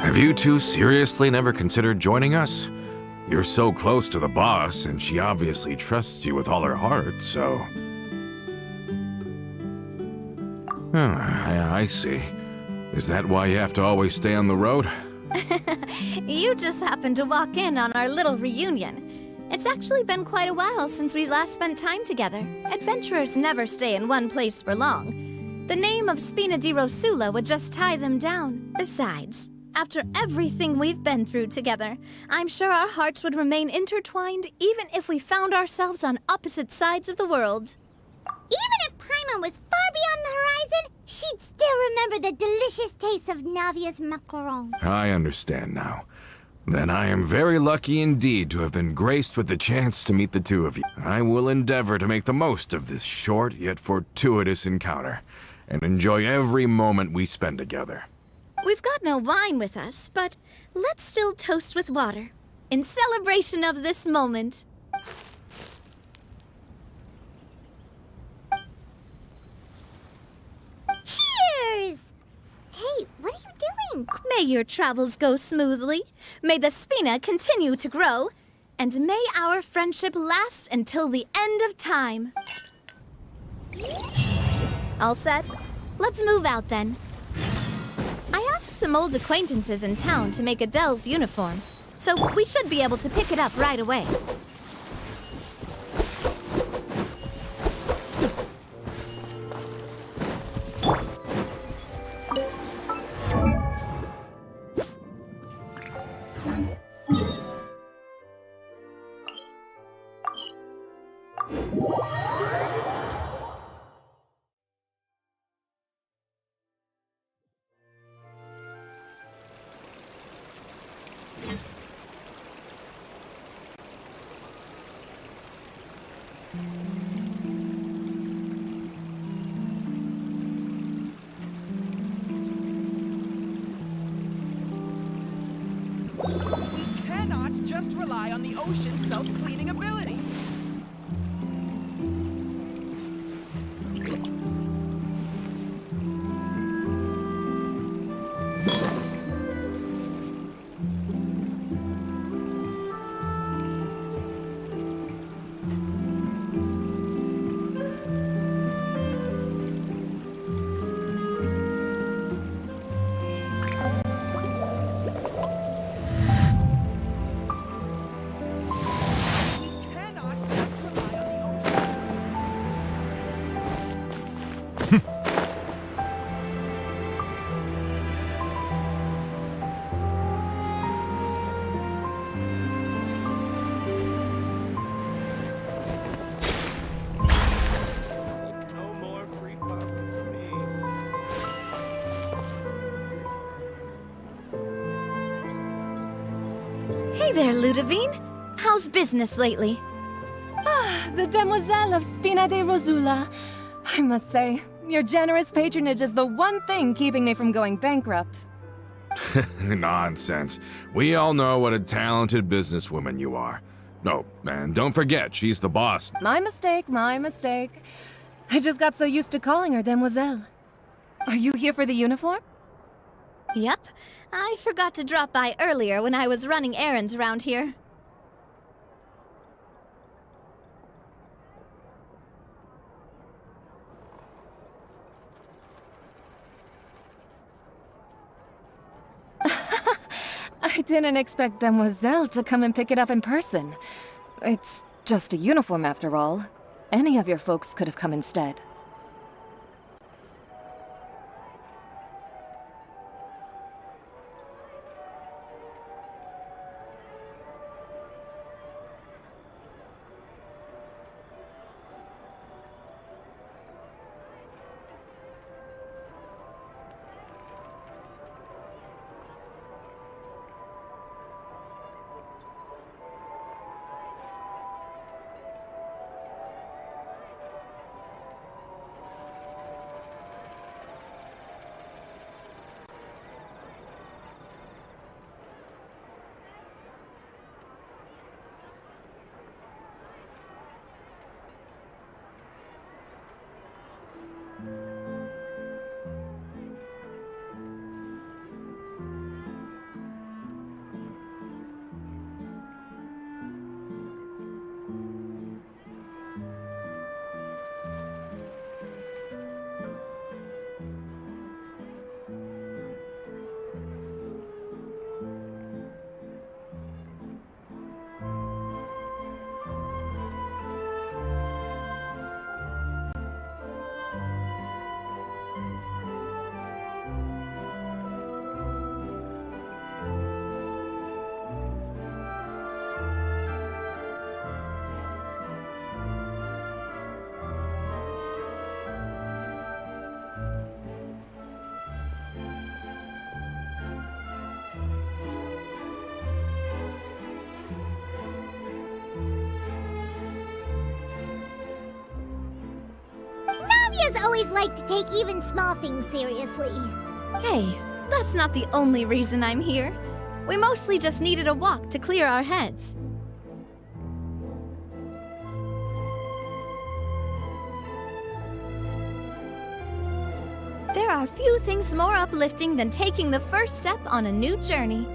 Speaker 7: Have you two seriously never considered joining us? You're so close to the boss, and she obviously trusts you with all her heart, so... I see. Is that why you have to always stay on the road?
Speaker 3: You just happened to walk in on our little reunion. It's actually been quite a while since we last spent time together. Adventurers never stay in one place for long. The name of Spina di Rosula would just tie them down. Besides, after everything we've been through together, I'm sure our hearts would remain intertwined even if we found ourselves on opposite sides of the world.
Speaker 4: Even if Paimon was far beyond the horizon, she'd still remember the delicious taste of Navia's macaron.
Speaker 7: I understand now. Then I am very lucky indeed to have been graced with the chance to meet the two of you. I will endeavor to make the most of this short yet fortuitous encounter, and enjoy every moment we spend together.
Speaker 3: We've got no wine with us, but let's still toast with water, in celebration of this moment.
Speaker 4: Cheers! Hey, what are you doing?
Speaker 3: May your travels go smoothly, may the Spina continue to grow, and may our friendship last until the end of time. All set? Let's move out then. I asked some old acquaintances in town to make Adele's uniform, so we should be able to pick it up right away.
Speaker 10: We cannot just rely on the ocean's self-cleaning ability. Hey there, Ludovine. How's business lately?
Speaker 11: The Demoiselle of Spina de Rosula. I must say, your generous patronage is the one thing keeping me from going bankrupt.
Speaker 7: Nonsense. We all know what a talented businesswoman you are. No, and don't forget, she's the boss.
Speaker 11: My mistake, my mistake. I just got so used to calling her Demoiselle. Are you here for the uniform?
Speaker 3: Yep. I forgot to drop by earlier when I was running errands around here.
Speaker 11: I didn't expect Demoiselle to come and pick it up in person. It's just a uniform after all. Any of your folks could have come instead.
Speaker 4: Sophia's always liked to take even small things seriously.
Speaker 3: Hey, that's not the only reason I'm here. We mostly just needed a walk to clear our heads. There are few things more uplifting than taking the first step on a new journey.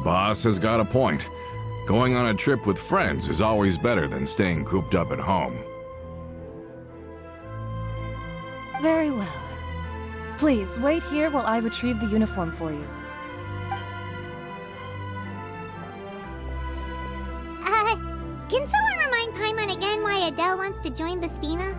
Speaker 7: Boss has got a point. Going on a trip with friends is always better than staying cooped up at home.
Speaker 11: Very well. Please, wait here while I retrieve the uniform for you.
Speaker 4: Can someone remind Paimon again why Adele wants to join the Spina?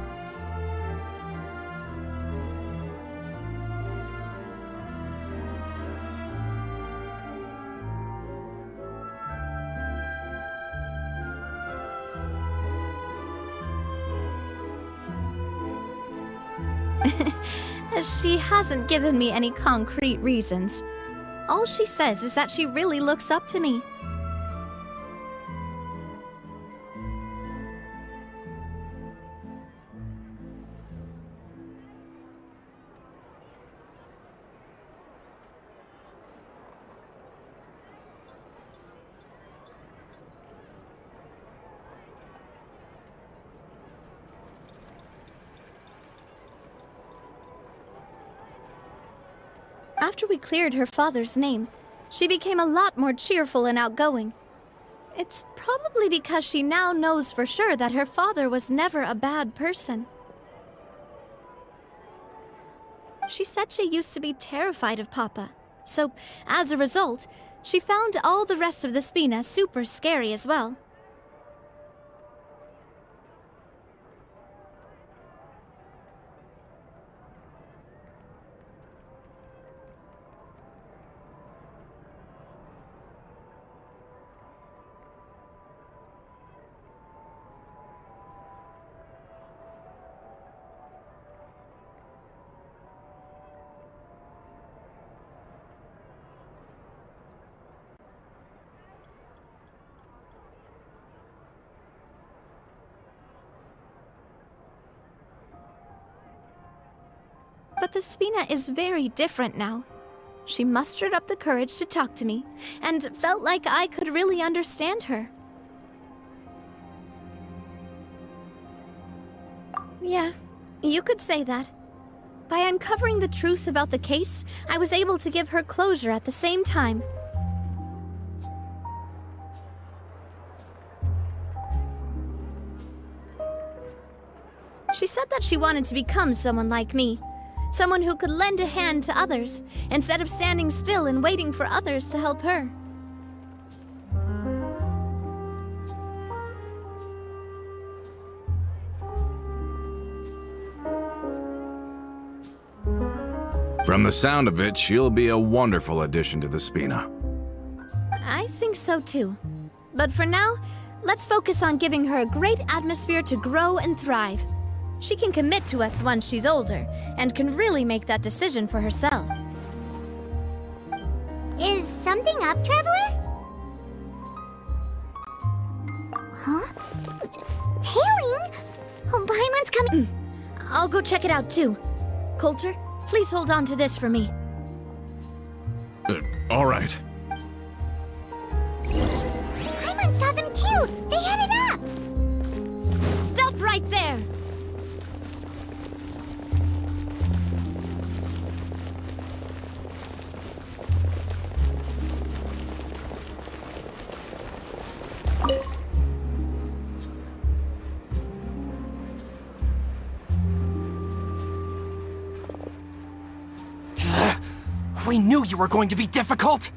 Speaker 3: She hasn't given me any concrete reasons. All she says is that she really looks up to me. After we cleared her father's name, she became a lot more cheerful and outgoing. It's probably because she now knows for sure that her father was never a bad person. She said she used to be terrified of Papa, so as a result, she found all the rest of the Spina super scary as well. But the Spina is very different now. She mustered up the courage to talk to me, and felt like I could really understand her. Yeah, you could say that. By uncovering the truth about the case, I was able to give her closure at the same time. She said that she wanted to become someone like me. Someone who could lend a hand to others, instead of standing still and waiting for others to help her.
Speaker 7: From the sound of it, she'll be a wonderful addition to the Spina.
Speaker 3: I think so too. But for now, let's focus on giving her a great atmosphere to grow and thrive. She can commit to us once she's older, and can really make that decision for herself.
Speaker 4: Is something up, Traveler? Huh? Hailing? Oh, Paimon's coming.
Speaker 3: I'll go check it out too. Coulter, please hold on to this for me.
Speaker 7: All right.
Speaker 4: Paimon saw them too! They headed up!
Speaker 3: Stop right there!
Speaker 5: We knew you were going to be difficult!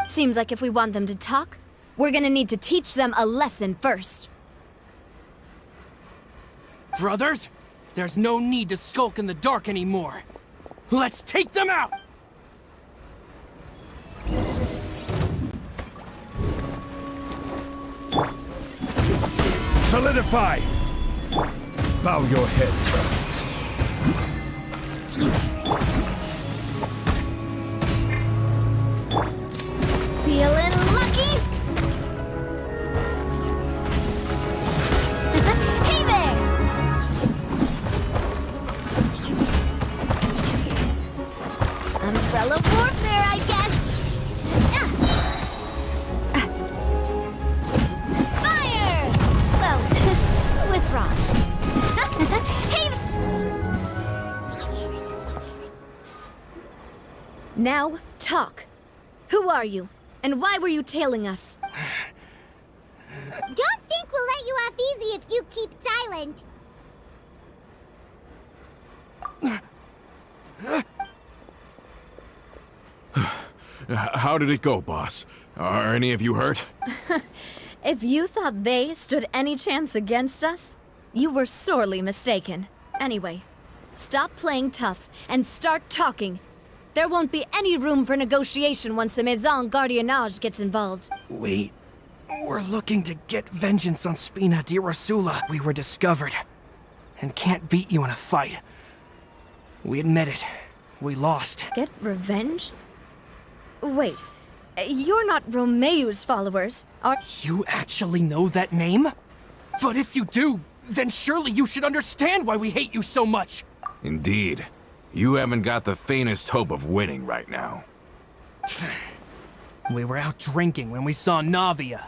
Speaker 3: Seems like if we want them to talk, we're gonna need to teach them a lesson first.
Speaker 5: Brothers, there's no need to skulk in the dark anymore. Let's take them out!
Speaker 12: Solidify! Bow your head.
Speaker 3: Umbrella warfare, I guess! Fire! Well, with rocks. Hey! Now, talk. Who are you? And why were you tailing us?
Speaker 4: Don't think we'll let you off easy if you keep silent.
Speaker 7: How did it go, boss? Are any of you hurt?
Speaker 8: If you thought they stood any chance against us, you were sorely mistaken. Anyway, stop playing tough and start talking. There won't be any room for negotiation once the Maison Gardiennage gets involved.
Speaker 5: We're looking to get vengeance on Spina di Rosula. We were discovered and can't beat you in a fight. We admit it. We lost.
Speaker 8: Get revenge? Wait, you're not Romeu's followers, are—
Speaker 5: You actually know that name? But if you do, then surely you should understand why we hate you so much.
Speaker 7: Indeed. You haven't got the faintest hope of winning right now.
Speaker 5: We were out drinking when we saw Navia.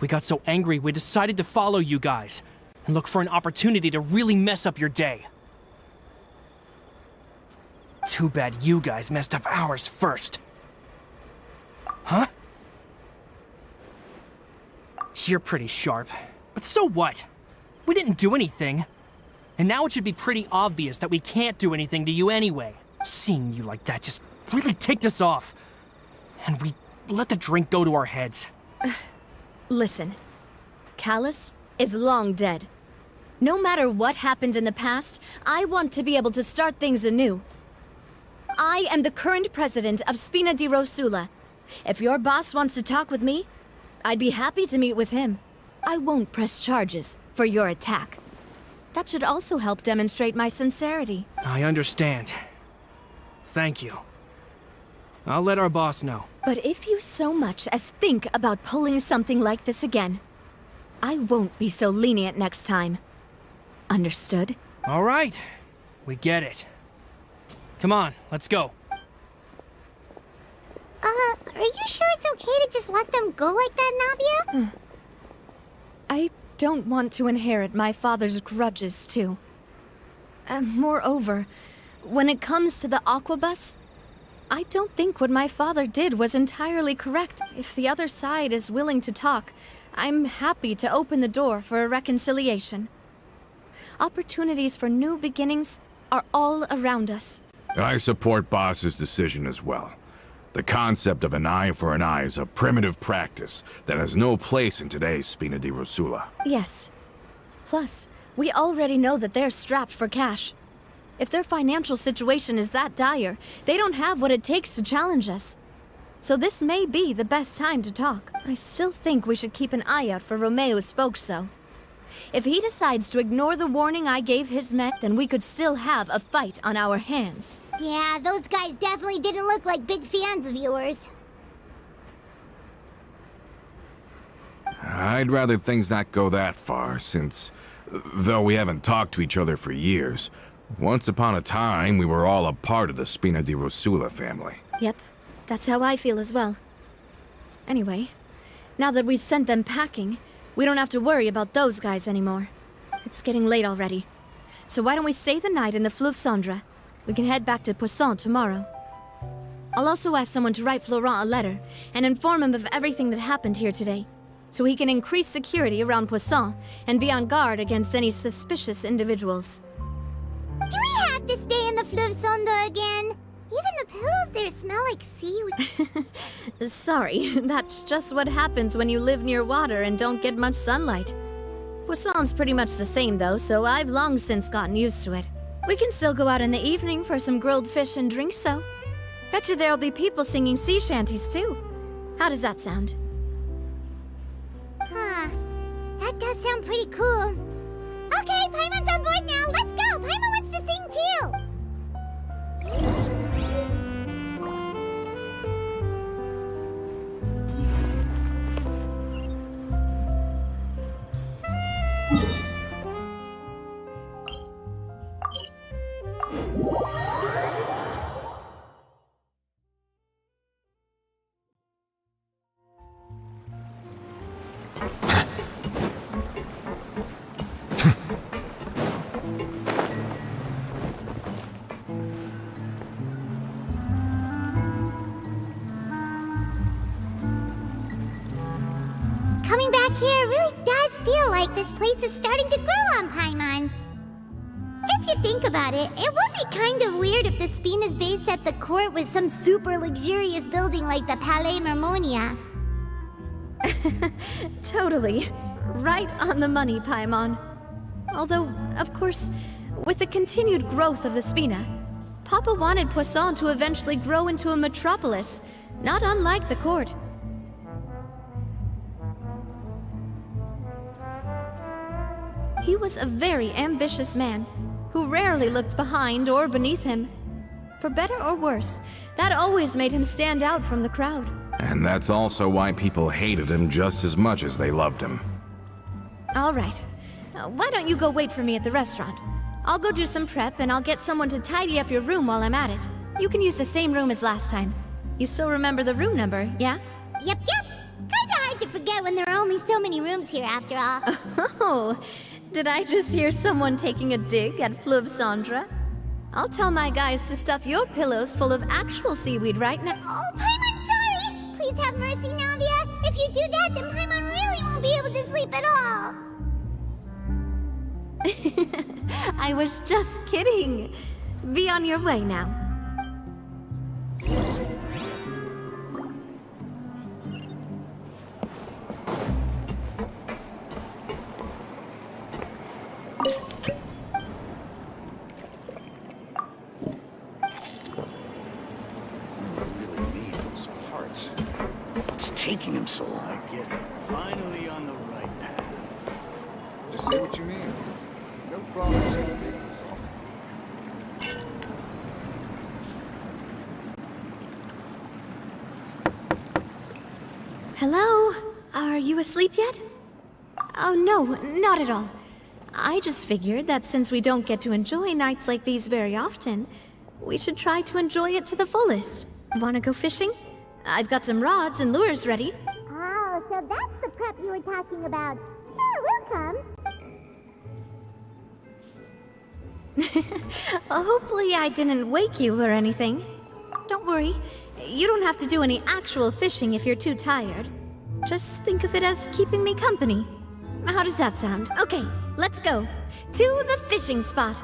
Speaker 5: We got so angry we decided to follow you guys and look for an opportunity to really mess up your day. Too bad you guys messed up ours first. Huh? You're pretty sharp, but so what? We didn't do anything. And now it should be pretty obvious that we can't do anything to you anyway. Seeing you like that just really ticked us off. And we let the drink go to our heads.
Speaker 8: Listen, Callus is long dead. No matter what happened in the past, I want to be able to start things anew. I am the current president of Spina di Rosula. If your boss wants to talk with me, I'd be happy to meet with him. I won't press charges for your attack. That should also help demonstrate my sincerity.
Speaker 5: I understand. Thank you. I'll let our boss know.
Speaker 8: But if you so much as think about pulling something like this again, I won't be so lenient next time. Understood?
Speaker 5: All right. We get it. Come on, let's go.
Speaker 4: Are you sure it's okay to just let them go like that, Navia?
Speaker 8: I don't want to inherit my father's grudges, too. Moreover, when it comes to the Aquabus, I don't think what my father did was entirely correct. If the other side is willing to talk, I'm happy to open the door for a reconciliation. Opportunities for new beginnings are all around us.
Speaker 7: I support Boss's decision as well. The concept of an eye for an eye is a primitive practice that has no place in today's Spina di Rosula.
Speaker 8: Yes. Plus, we already know that they're strapped for cash. If their financial situation is that dire, they don't have what it takes to challenge us. So this may be the best time to talk. I still think we should keep an eye out for Romeu's folks, though. If he decides to ignore the warning I gave his men, then we could still have a fight on our hands.
Speaker 4: Yeah, those guys definitely didn't look like big fans of yours.
Speaker 7: I'd rather things not go that far, since, though we haven't talked to each other for years, once upon a time we were all a part of the Spina di Rosula family.
Speaker 8: Yep, that's how I feel as well. Anyway, now that we've sent them packing, we don't have to worry about those guys anymore. It's getting late already. So why don't we stay the night in the Fleuve Cendre? We can head back to Poisson tomorrow. I'll also ask someone to write Florent a letter and inform him of everything that happened here today, so he can increase security around Poisson and be on guard against any suspicious individuals.
Speaker 4: Do we have to stay in the Fleuve Cendre again? Even the pillows there smell like seaweed.
Speaker 8: Sorry, that's just what happens when you live near water and don't get much sunlight. Poisson's pretty much the same though, so I've long since gotten used to it. We can still go out in the evening for some grilled fish and drinks though. Bet you there'll be people singing sea shanties too. How does that sound?
Speaker 4: Huh. That does sound pretty cool. Okay, Paimon's on board now. Let's go. Paimon wants to sing too. Coming back here really does feel like this place is starting to grow on Paimon. If you think about it, it would be kind of weird if the Spina's base at the court was some super luxurious building like the Palais Mermonia.
Speaker 8: Totally. Right on the money, Paimon. Although, of course, with the continued growth of the Spina, Papa wanted Poisson to eventually grow into a metropolis, not unlike the court. He was a very ambitious man, who rarely looked behind or beneath him. For better or worse, that always made him stand out from the crowd.
Speaker 7: And that's also why people hated him just as much as they loved him.
Speaker 8: All right. Why don't you go wait for me at the restaurant? I'll go do some prep and I'll get someone to tidy up your room while I'm at it. You can use the same room as last time. You still remember the room number, yeah?
Speaker 4: Yep. Kinda hard to forget when there are only so many rooms here after all.
Speaker 8: Oh, did I just hear someone taking a dig at Fleuve Cendre? I'll tell my guys to stuff your pillows full of actual seaweed right now.
Speaker 4: Oh, Paimon, sorry! Please have mercy, Navia. If you do that, then Paimon really won't be able to sleep at all.
Speaker 8: I was just kidding. Be on your way now.
Speaker 12: Taking him so long.
Speaker 13: I guess I'm finally on the right path.
Speaker 2: Just say what you mean. No promise or big to solve.
Speaker 8: Hello? Are you asleep yet? Oh no, not at all. I just figured that since we don't get to enjoy nights like these very often, we should try to enjoy it to the fullest. Wanna go fishing? I've got some rods and lures ready.
Speaker 4: Oh, so that's the prep you were talking about. Sure, we'll come.
Speaker 8: Hopefully I didn't wake you or anything. Don't worry, you don't have to do any actual fishing if you're too tired. Just think of it as keeping me company. How does that sound? Okay, let's go. To the fishing spot.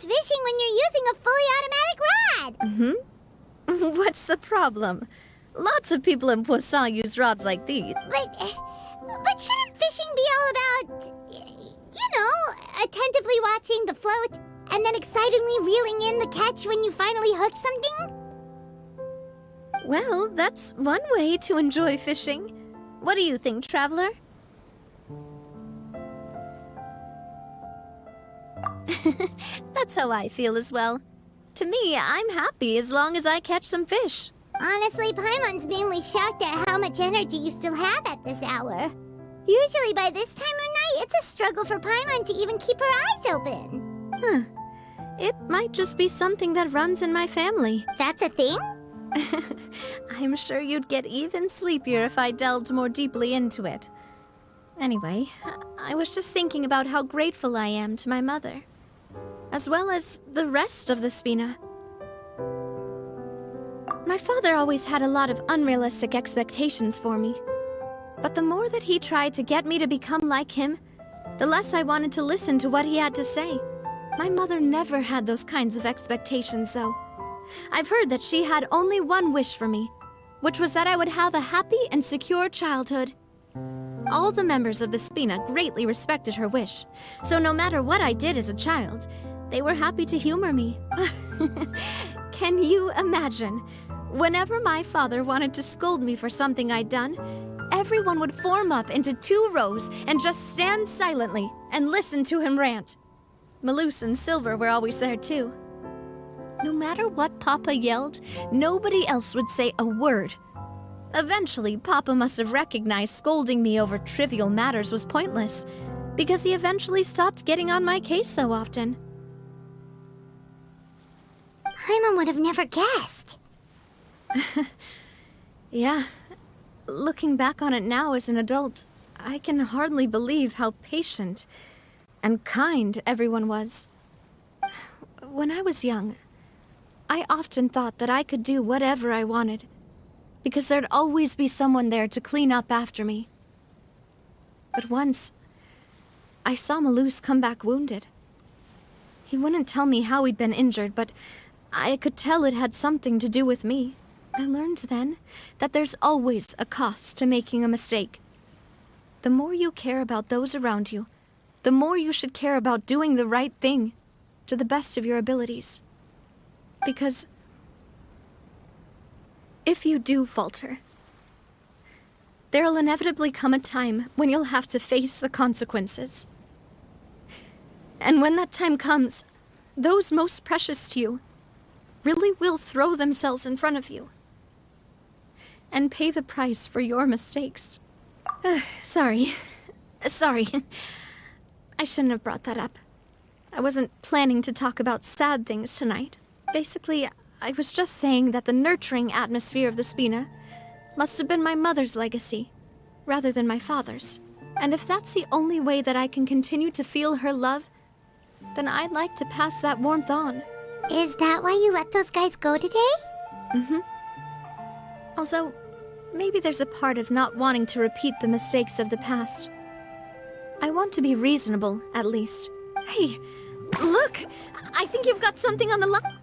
Speaker 4: Fishing when you're using a fully automatic rod.
Speaker 8: What's the problem? Lots of people in Poisson use rods like these.
Speaker 4: But shouldn't fishing be all about, attentively watching the float and then excitedly reeling in the catch when you finally hook something?
Speaker 8: Well, that's one way to enjoy fishing. What do you think, traveler? That's how I feel as well. To me, I'm happy as long as I catch some fish.
Speaker 4: Honestly, Paimon's mainly shocked at how much energy you still have at this hour. Usually by this time of night, it's a struggle for Paimon to even keep her eyes open.
Speaker 8: It might just be something that runs in my family.
Speaker 4: That's a thing?
Speaker 8: I'm sure you'd get even sleepier if I delved more deeply into it. Anyway, I was just thinking about how grateful I am to my mother, as well as the rest of the Spina. My father always had a lot of unrealistic expectations for me, but the more that he tried to get me to become like him, the less I wanted to listen to what he had to say. My mother never had those kinds of expectations, though. I've heard that she had only one wish for me, which was that I would have a happy and secure childhood. All the members of the Spina greatly respected her wish, so no matter what I did as a child, they were happy to humor me. Can you imagine? Whenever my father wanted to scold me for something I'd done, everyone would form up into 2 rows and just stand silently and listen to him rant. Malus and Silver were always there too. No matter what Papa yelled, nobody else would say a word. Eventually, Papa must have recognized scolding me over trivial matters was pointless, because he eventually stopped getting on my case so often.
Speaker 4: Paimon would have never guessed.
Speaker 8: Yeah. Looking back on it now as an adult, I can hardly believe how patient and kind everyone was. When I was young, I often thought that I could do whatever I wanted, because there'd always be someone there to clean up after me. But once, I saw Malus come back wounded. He wouldn't tell me how he'd been injured, but I could tell it had something to do with me. I learned then that there's always a cost to making a mistake. The more you care about those around you, the more you should care about doing the right thing to the best of your abilities. Because if you do falter, there'll inevitably come a time when you'll have to face the consequences. And when that time comes, those most precious to you really will throw themselves in front of you and pay the price for your mistakes. Sorry. I shouldn't have brought that up. I wasn't planning to talk about sad things tonight. Basically, I was just saying that the nurturing atmosphere of the Spina must have been my mother's legacy, rather than my father's. And if that's the only way that I can continue to feel her love, then I'd like to pass that warmth on.
Speaker 4: Is that why you let those guys go today?
Speaker 8: Mm-hmm. Although, maybe there's a part of not wanting to repeat the mistakes of the past. I want to be reasonable, at least. Hey, look! I think you've got something on the line.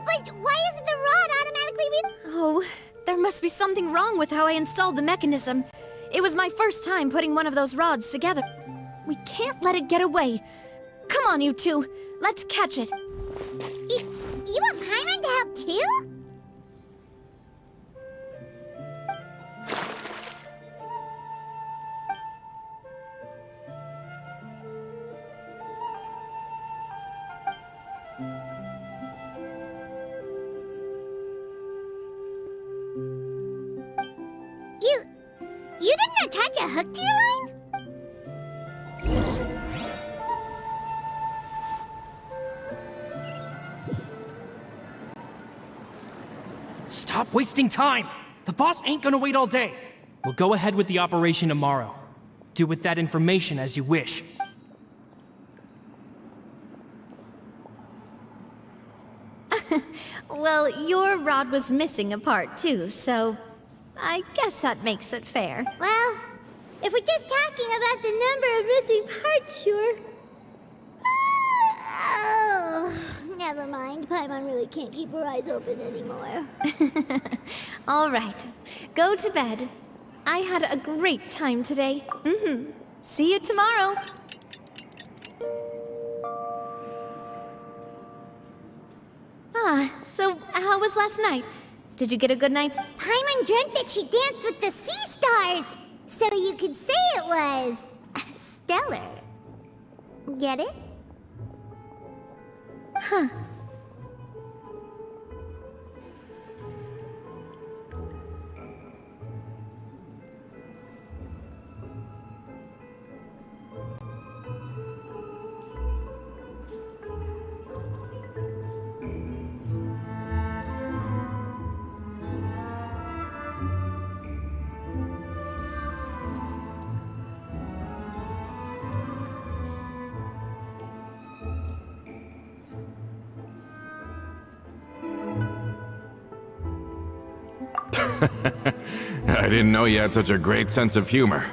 Speaker 4: But why isn't the rod automatically
Speaker 8: Oh, there must be something wrong with how I installed the mechanism. It was my first time putting one of those rods together. We can't let it get away. Come on, you two. Let's catch it.
Speaker 4: You want Paimon to help too? You didn't attach a hook to your line?
Speaker 5: Stop wasting time! The boss ain't gonna wait all day. We'll go ahead with the operation tomorrow. Do with that information as you wish.
Speaker 8: Well, your rod was missing a part too, so I guess that makes it fair.
Speaker 4: Well, if we're just talking about the number of missing parts, sure. Oh, never mind. Paimon really can't keep her eyes open anymore.
Speaker 8: All right, go to bed. I had a great time today. See you tomorrow. So how was last night? Did you get a good night's...
Speaker 4: Paimon dreamt that she danced with the sea stars, so you could say it was stellar. Get it?
Speaker 8: Huh.
Speaker 7: I didn't know you had such a great sense of humor.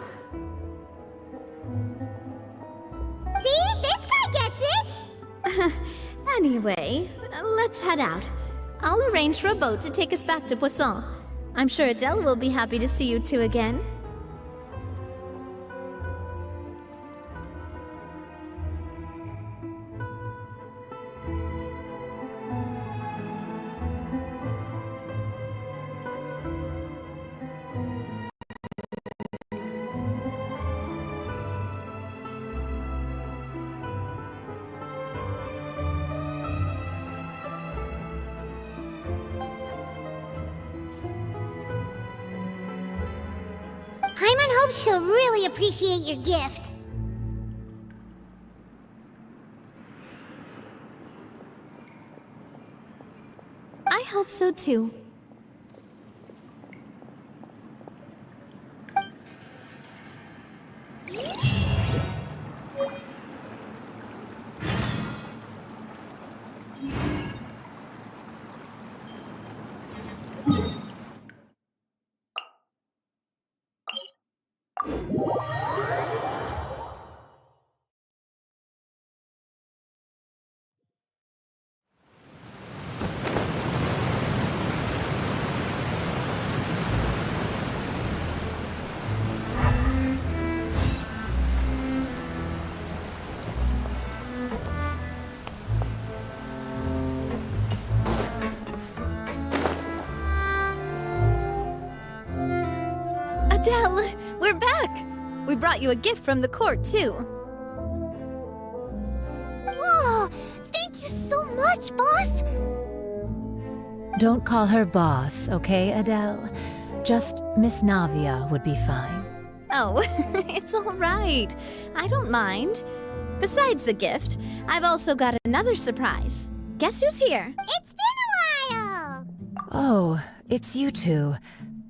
Speaker 4: See? This guy gets it!
Speaker 8: Anyway, let's head out. I'll arrange for a boat to take us back to Poisson. I'm sure Adele will be happy to see you two again.
Speaker 4: hope she'll really appreciate your gift.
Speaker 3: I hope so too. Adele, we're back! We brought you a gift from the court, too.
Speaker 4: Whoa! Thank you so much, boss!
Speaker 9: Don't call her boss, okay, Adele? Just Miss Navia would be fine.
Speaker 3: Oh, it's all right. I don't mind. Besides the gift, I've also got another surprise. Guess who's here?
Speaker 4: It's been a while!
Speaker 9: Oh, it's you two.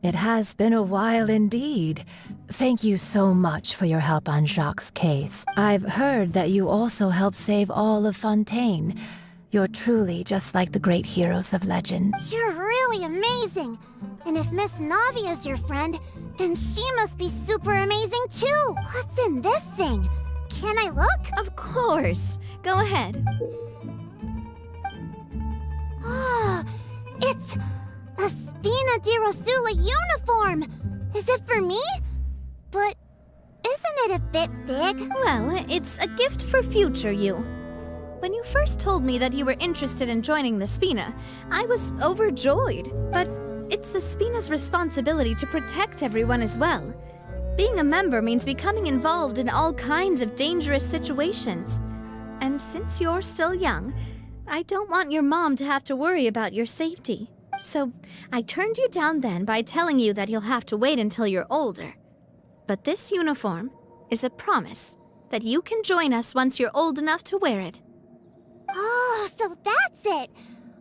Speaker 9: It has been a while indeed. Thank you so much for your help on Jacques' case. I've heard that you also helped save all of Fontaine. You're truly just like the great heroes of legend.
Speaker 4: You're really amazing! And if Miss Navia's your friend, then she must be super amazing too! What's in this thing? Can I look?
Speaker 3: Of course. Go ahead.
Speaker 4: Oh, it's a Spina di Rosula uniform! Is it for me? But isn't it a bit big?
Speaker 3: Well, it's a gift for future you. When you first told me that you were interested in joining the Spina, I was overjoyed. But it's the Spina's responsibility to protect everyone as well. Being a member means becoming involved in all kinds of dangerous situations. And since you're still young, I don't want your mom to have to worry about your safety. So I turned you down then by telling you that you'll have to wait until you're older. But this uniform is a promise that you can join us once you're old enough to wear it.
Speaker 4: Oh, so that's it!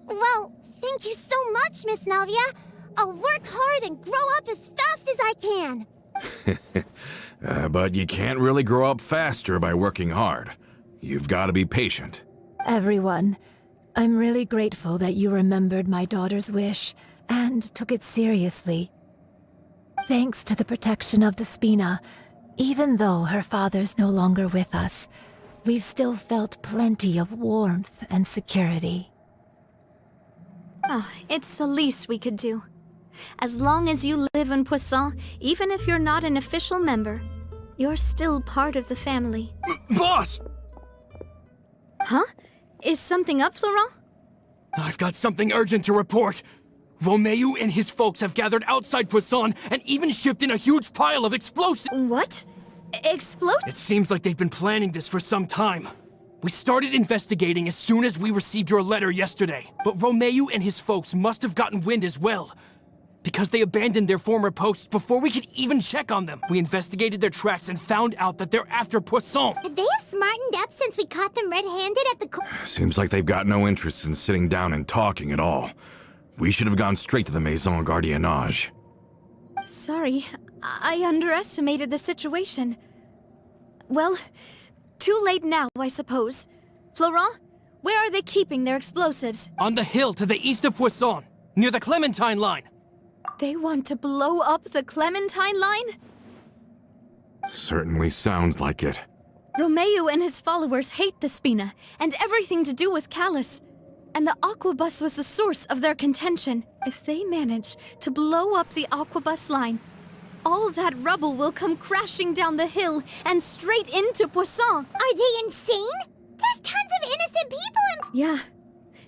Speaker 4: Well, thank you so much, Miss Navia. I'll work hard and grow up as fast as I can.
Speaker 7: But you can't really grow up faster by working hard. You've got to be patient.
Speaker 9: Everyone, I'm really grateful that you remembered my daughter's wish and took it seriously. Thanks to the protection of the Spina, even though her father's no longer with us, we've still felt plenty of warmth and security.
Speaker 3: Oh, it's the least we could do. As long as you live in Poisson, even if you're not an official member, you're still part of the family.
Speaker 5: Boss!
Speaker 3: Huh? Is something up, Florent?
Speaker 5: I've got something urgent to report. Romeo and his folks have gathered outside Poisson and even shipped in a huge pile of explosives.
Speaker 3: What? Explode?
Speaker 5: It seems like they've been planning this for some time. We started investigating as soon as we received your letter yesterday, but Romeo and his folks must have gotten wind as well. Because they abandoned their former posts before we could even check on them. We investigated their tracks and found out that they're after Poisson.
Speaker 4: They have smartened up since we caught them red-handed at the
Speaker 7: Seems like they've got no interest in sitting down and talking at all. We should have gone straight to the Maison Gardiennage.
Speaker 3: Sorry, I underestimated the situation. Well, too late now, I suppose. Florent, where are they keeping their explosives?
Speaker 5: On the hill to the east of Poisson, near the Clementine line.
Speaker 3: They want to blow up the Clementine line?
Speaker 7: Certainly sounds like it.
Speaker 3: Romeo and his followers hate the Spina, and everything to do with Callus. And the Aquabus was the source of their contention. If they manage to blow up the Aquabus line, all that rubble will come crashing down the hill and straight into Poisson.
Speaker 4: Are they insane? There's tons of innocent people in...
Speaker 3: Yeah.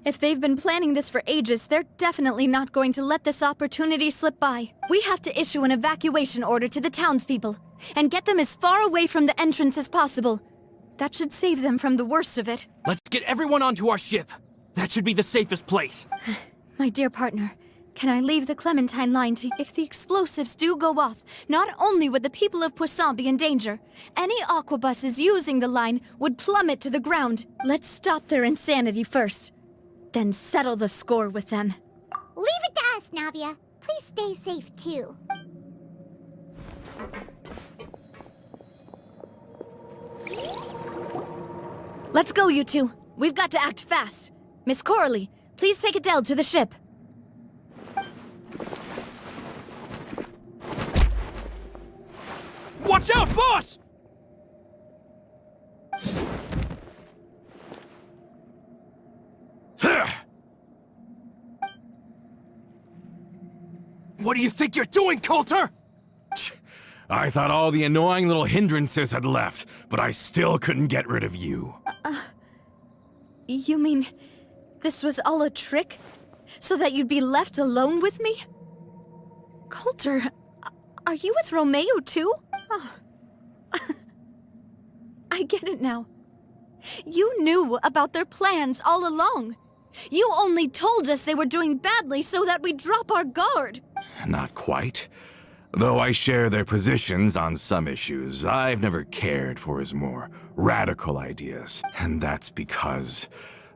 Speaker 3: If they've been planning this for ages, they're definitely not going to let this opportunity slip by. We have to issue an evacuation order to the townspeople and get them as far away from the entrance as possible. That should save them from the worst of it.
Speaker 5: Let's get everyone onto our ship. That should be the safest place.
Speaker 3: My dear partner,
Speaker 8: Can I leave the Clementine line to... If the explosives do go off, not only would the people of Poisson be in danger, any aquabuses using the line would plummet to the ground. Let's stop their insanity first, then settle the score with them.
Speaker 4: Leave it to us, Navia. Please stay safe, too.
Speaker 8: Let's go, you two. We've got to act fast. Miss Coralie, please take Adele to the ship.
Speaker 5: Watch out, boss! What do you think you're doing, Coulter?
Speaker 7: I thought all the annoying little hindrances had left, but I still couldn't get rid of you.
Speaker 8: You mean this was all a trick? So that you'd be left alone with me? Coulter, are you with Romeo too? Oh. I get it now. You knew about their plans all along. You only told us they were doing badly so that we'd drop our guard.
Speaker 7: Not quite. Though I share their positions on some issues, I've never cared for his more radical ideas. And that's because,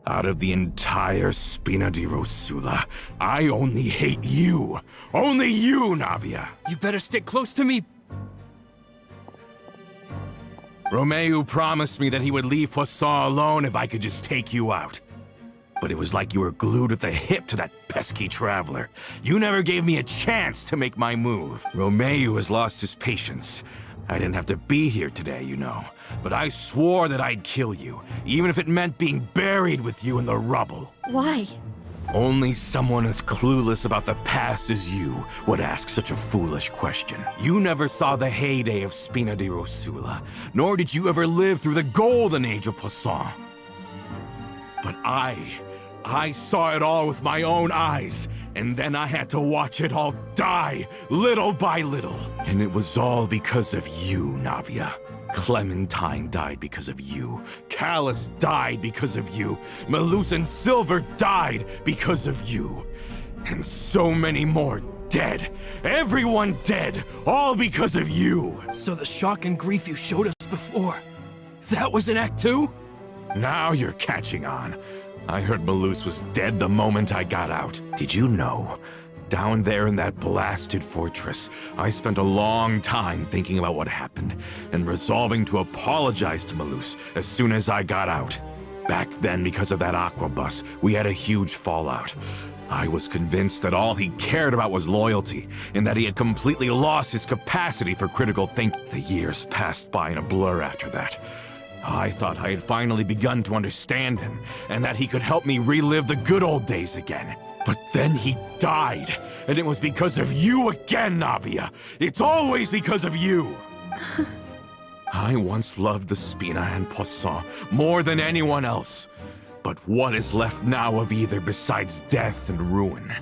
Speaker 7: out of the entire Spina di Rosula, I only hate you. Only you, Navia.
Speaker 5: You better stick close to me.
Speaker 7: Romeo promised me that he would leave Poisson alone if I could just take you out. But it was like you were glued at the hip to that pesky traveler. You never gave me a chance to make my move. Romeo has lost his patience. I didn't have to be here today, you know. But I swore that I'd kill you, even if it meant being buried with you in the rubble.
Speaker 8: Why?
Speaker 7: Only someone as clueless about the past as you would ask such a foolish question. You never saw the heyday of Spina di Rosula, nor did you ever live through the golden age of Poisson. But I saw it all with my own eyes, and then I had to watch it all die, little by little. And it was all because of you, Navia. Clementine died because of you. Callus died because of you. Malus and Silver died because of you. And so many more dead. Everyone dead, all because of you.
Speaker 5: So the shock and grief you showed us before, that was in Act 2?
Speaker 7: Now you're catching on. I heard Malus was dead the moment I got out. Did you know? Down there in that blasted fortress, I spent a long time thinking about what happened, and resolving to apologize to Malus as soon as I got out. Back then, because of that aquabus, we had a huge fallout. I was convinced that all he cared about was loyalty, and that he had completely lost his capacity for critical thinking. The years passed by in a blur after that. I thought I had finally begun to understand him, and that he could help me relive the good old days again. But then he died, and it was because of you again, Navia. It's always because of you. I once loved the Spina and Poisson more than anyone else. But what is left now of either besides death and ruin?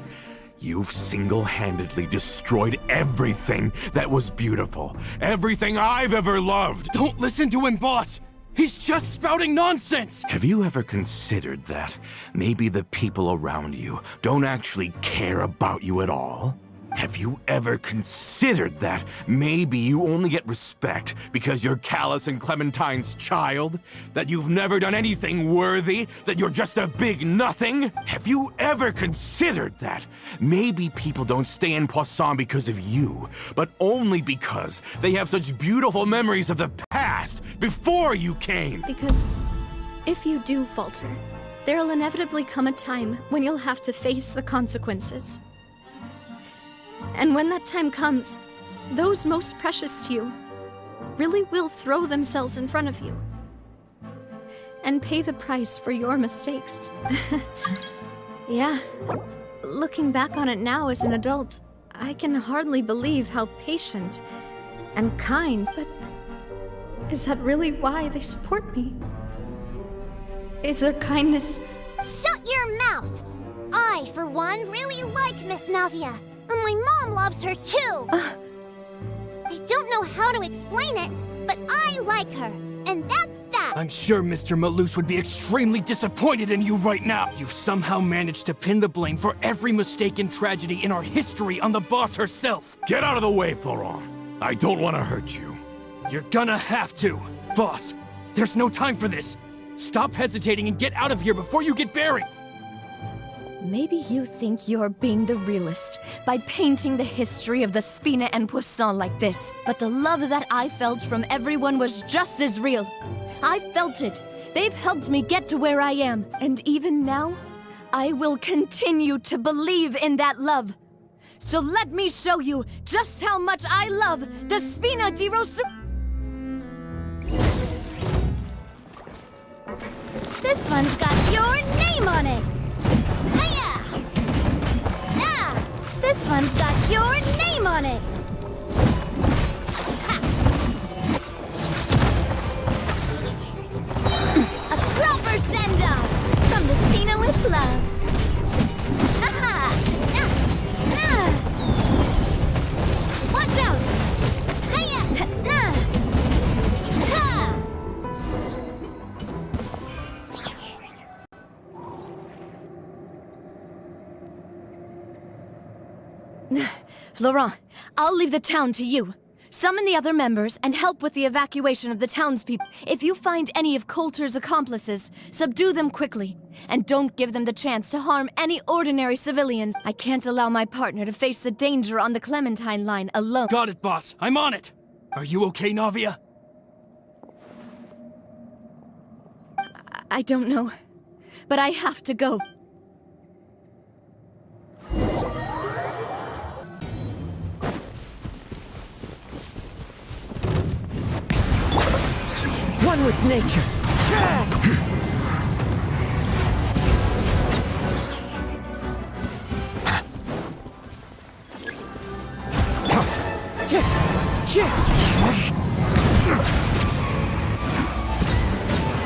Speaker 7: You've single-handedly destroyed everything that was beautiful. Everything I've ever loved.
Speaker 5: Don't listen to him, boss! He's just spouting nonsense!
Speaker 7: Have you ever considered that maybe the people around you don't actually care about you at all? Have you ever considered that maybe you only get respect because you're Callus and Clementine's child? That you've never done anything worthy? That you're just a big nothing? Have you ever considered that maybe people don't stay in Poisson because of you, but only because they have such beautiful memories of the past before you came?
Speaker 8: Because if you do falter, there'll inevitably come a time when you'll have to face the consequences. And when that time comes, those most precious to you really will throw themselves in front of you and pay the price for your mistakes. Yeah, looking back on it now as an adult, I can hardly believe how patient and kind, but is that really why they support me? Is their kindness...
Speaker 4: Shut your mouth! I, for one, really like Miss Navia. And my mom loves her too! I don't know how to explain it, but I like her, and that's that!
Speaker 5: I'm sure Mr. Malus would be extremely disappointed in you right now. You somehow managed to pin the blame for every mistake and tragedy in our history on the boss herself.
Speaker 7: Get out of the way, Florent. I don't want to hurt you.
Speaker 5: You're gonna have to. Boss, there's no time for this. Stop hesitating and get out of here before you get buried.
Speaker 8: Maybe you think you're being the realist by painting the history of the Spina and Poisson like this. But the love that I felt from everyone was just as real. I felt it. They've helped me get to where I am. And even now, I will continue to believe in that love. So let me show you just how much I love the Spina di Rosu.
Speaker 4: This one's got your name on it. Hiya! Ah! This one's got your name on it. Ha! A proper send-off from the Spina with love. Ha-ha! Nah! Watch out! Hiya! Nah! Ha!
Speaker 8: Laurent, I'll leave the town to you. Summon the other members and help with the evacuation of the townspeople. If you find any of Coulter's accomplices, subdue them quickly. And don't give them the chance to harm any ordinary civilians. I can't allow my partner to face the danger on the Clementine line alone.
Speaker 5: Got it, boss. I'm on it. Are you okay, Navia?
Speaker 8: I don't know. But I have to go.
Speaker 12: One with nature.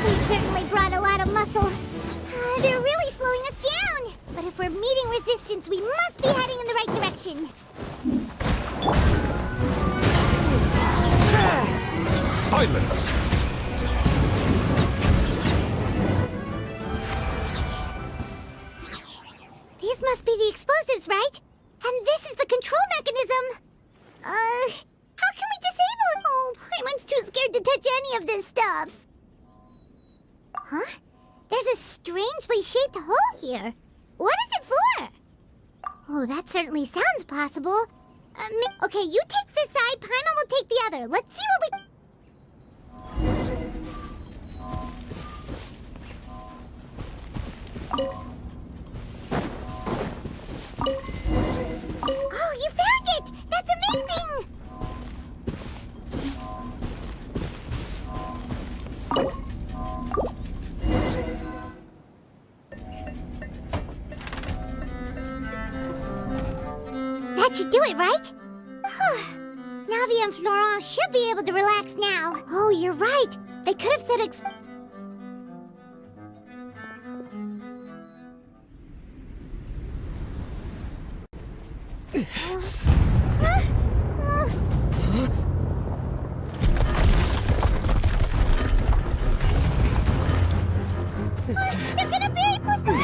Speaker 4: We certainly brought a lot of muscle. They're really slowing us down. But if we're meeting resistance, we must be heading in the right direction.
Speaker 7: Silence!
Speaker 4: These must be the explosives, right? And this is the control mechanism. How can we disable it? Oh, Paimon's too scared to touch any of this stuff. Huh? There's a strangely shaped hole here. What is it for? Oh, that certainly sounds possible. Okay, you take this side, Paimon will take the other. Let's see what we... Oh, you found it! That's amazing! That should do it, right? Navi and Florent should be able to relax now. Oh, you're right. They could have said they're gonna bury Poisson!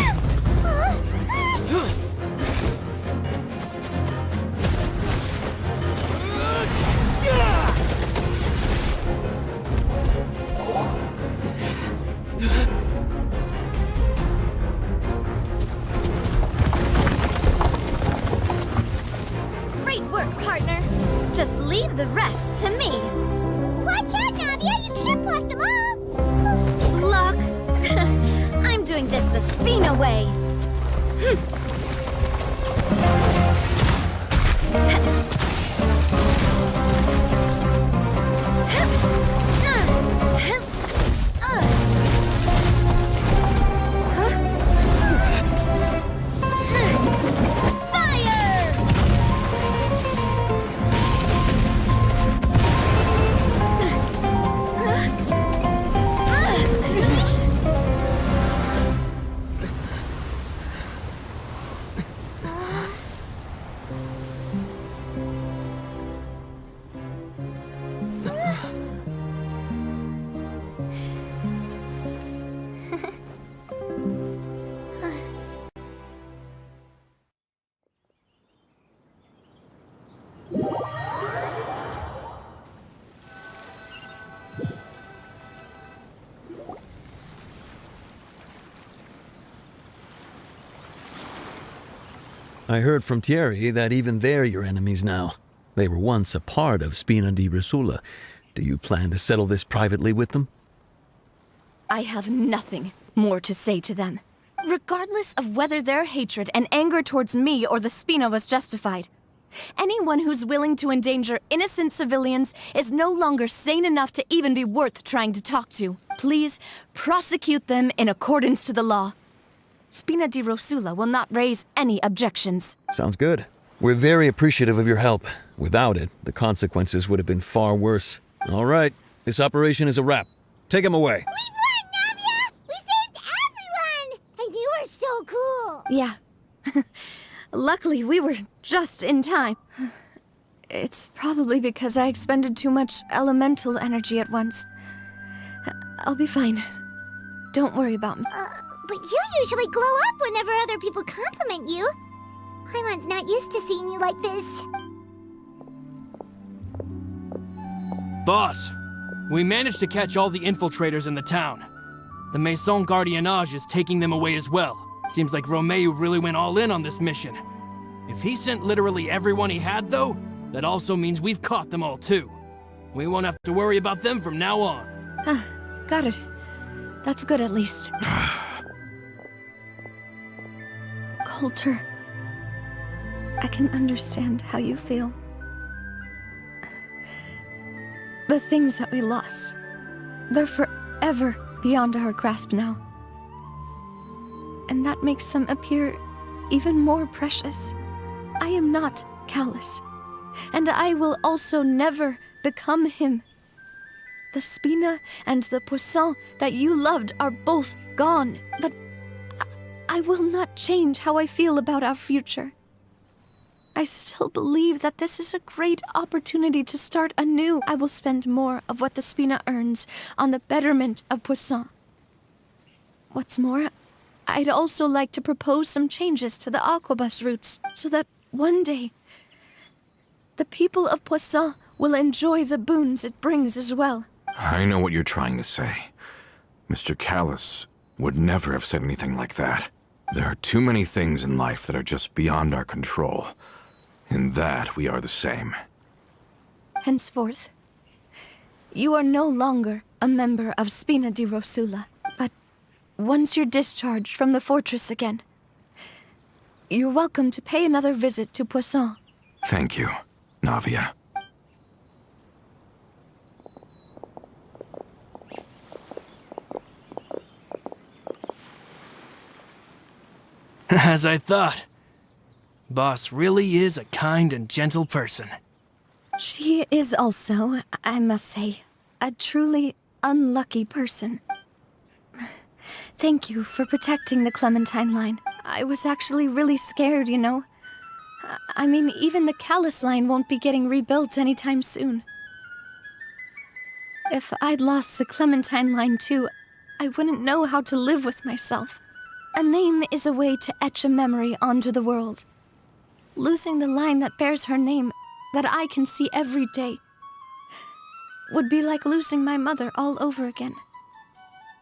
Speaker 3: Great work, partner. Just leave the rest to me.
Speaker 4: Watch out, Nadia! You can't block them all!
Speaker 3: Block? I'm doing this the Spina way.
Speaker 12: I heard from Thierry that even they're your enemies now. They were once a part of Spina di Rosula. Do you plan to settle this privately with them?
Speaker 8: I have nothing more to say to them. Regardless of whether their hatred and anger towards me or the Spina was justified, anyone who's willing to endanger innocent civilians is no longer sane enough to even be worth trying to talk to. Please, prosecute them in accordance to the law. Spina di Rosula will not raise any objections.
Speaker 12: Sounds good. We're very appreciative of your help. Without it, the consequences would have been far worse. All right, this operation is a wrap. Take him away.
Speaker 4: We won, Navia! We saved everyone! And you were so cool!
Speaker 8: Yeah. Luckily, we were just in time. It's probably because I expended too much elemental energy at once. I'll be fine. Don't worry about me.
Speaker 4: But you usually glow up whenever other people compliment you. Paimon's not used to seeing you like this.
Speaker 5: Boss, we managed to catch all the infiltrators in the town. The Maison Gardiennage is taking them away as well. Seems like Romeo really went all in on this mission. If he sent literally everyone he had, though, that also means we've caught them all too. We won't have to worry about them from now on.
Speaker 8: Got it. That's good at least. Coulter, I can understand how you feel. The things that we lost, they're forever beyond our grasp now. And that makes them appear even more precious. I am not callous, and I will also never become him. The Spina and the Poisson that you loved are both gone, but I will not change how I feel about our future. I still believe that this is a great opportunity to start anew. I will spend more of what the Spina earns on the betterment of Poisson. What's more, I'd also like to propose some changes to the Aquabus routes, so that one day, the people of Poisson will enjoy the boons it brings as well.
Speaker 7: I know what you're trying to say. Mr. Callus would never have said anything like that. There are too many things in life that are just beyond our control. In that, we are the same.
Speaker 8: Henceforth, you are no longer a member of Spina di Rosula, but once you're discharged from the fortress again, you're welcome to pay another visit to Poisson.
Speaker 7: Thank you, Navia.
Speaker 5: As I thought. Boss really is a kind and gentle person.
Speaker 8: She is also, I must say, a truly unlucky person. Thank you for protecting the Clementine line. I was actually really scared, you know. I mean, even the Callus line won't be getting rebuilt anytime soon. If I'd lost the Clementine line too, I wouldn't know how to live with myself. A name is a way to etch a memory onto the world. Losing the line that bears her name, that I can see every day, would be like losing my mother all over again.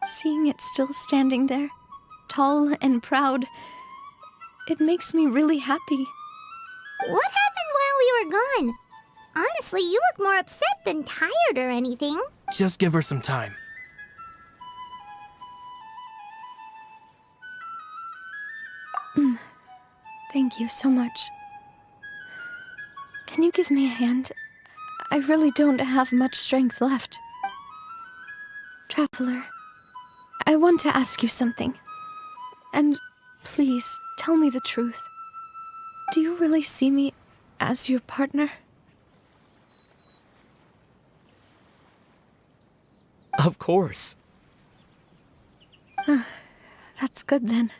Speaker 8: Seeing it still standing there, tall and proud, it makes me really happy.
Speaker 4: What happened while we were gone? Honestly, you look more upset than tired or anything.
Speaker 5: Just give her some time.
Speaker 8: Thank you so much. Can you give me a hand? I really don't have much strength left. Traveler, I want to ask you something. And please, tell me the truth. Do you really see me as your partner?
Speaker 5: Of course.
Speaker 8: That's good then.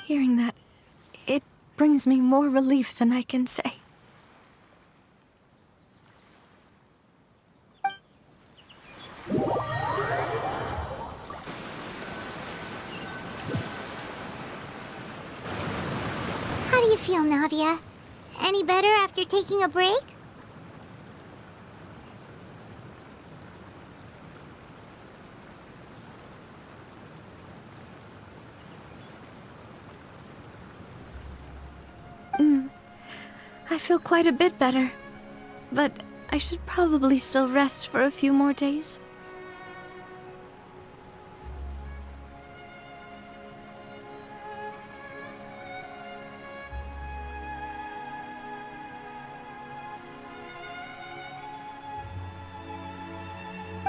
Speaker 8: Hearing that, it brings me more relief than I can say.
Speaker 4: How do you feel, Navia? Any better after taking a break?
Speaker 8: I feel quite a bit better, but I should probably still rest for a few more days.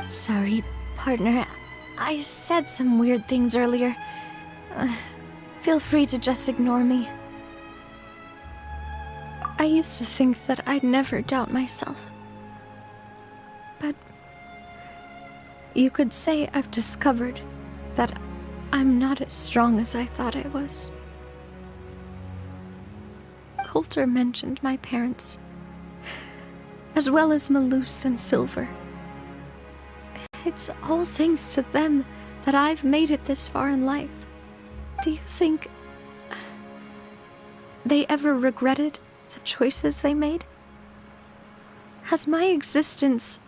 Speaker 8: Sorry, partner. I said some weird things earlier. Feel free to just ignore me. I used to think that I'd never doubt myself. But you could say I've discovered that I'm not as strong as I thought I was. Coulter mentioned my parents, as well as Malus and Silver. It's all thanks to them that I've made it this far in life. Do you think they ever regretted the choices they made? Has my existence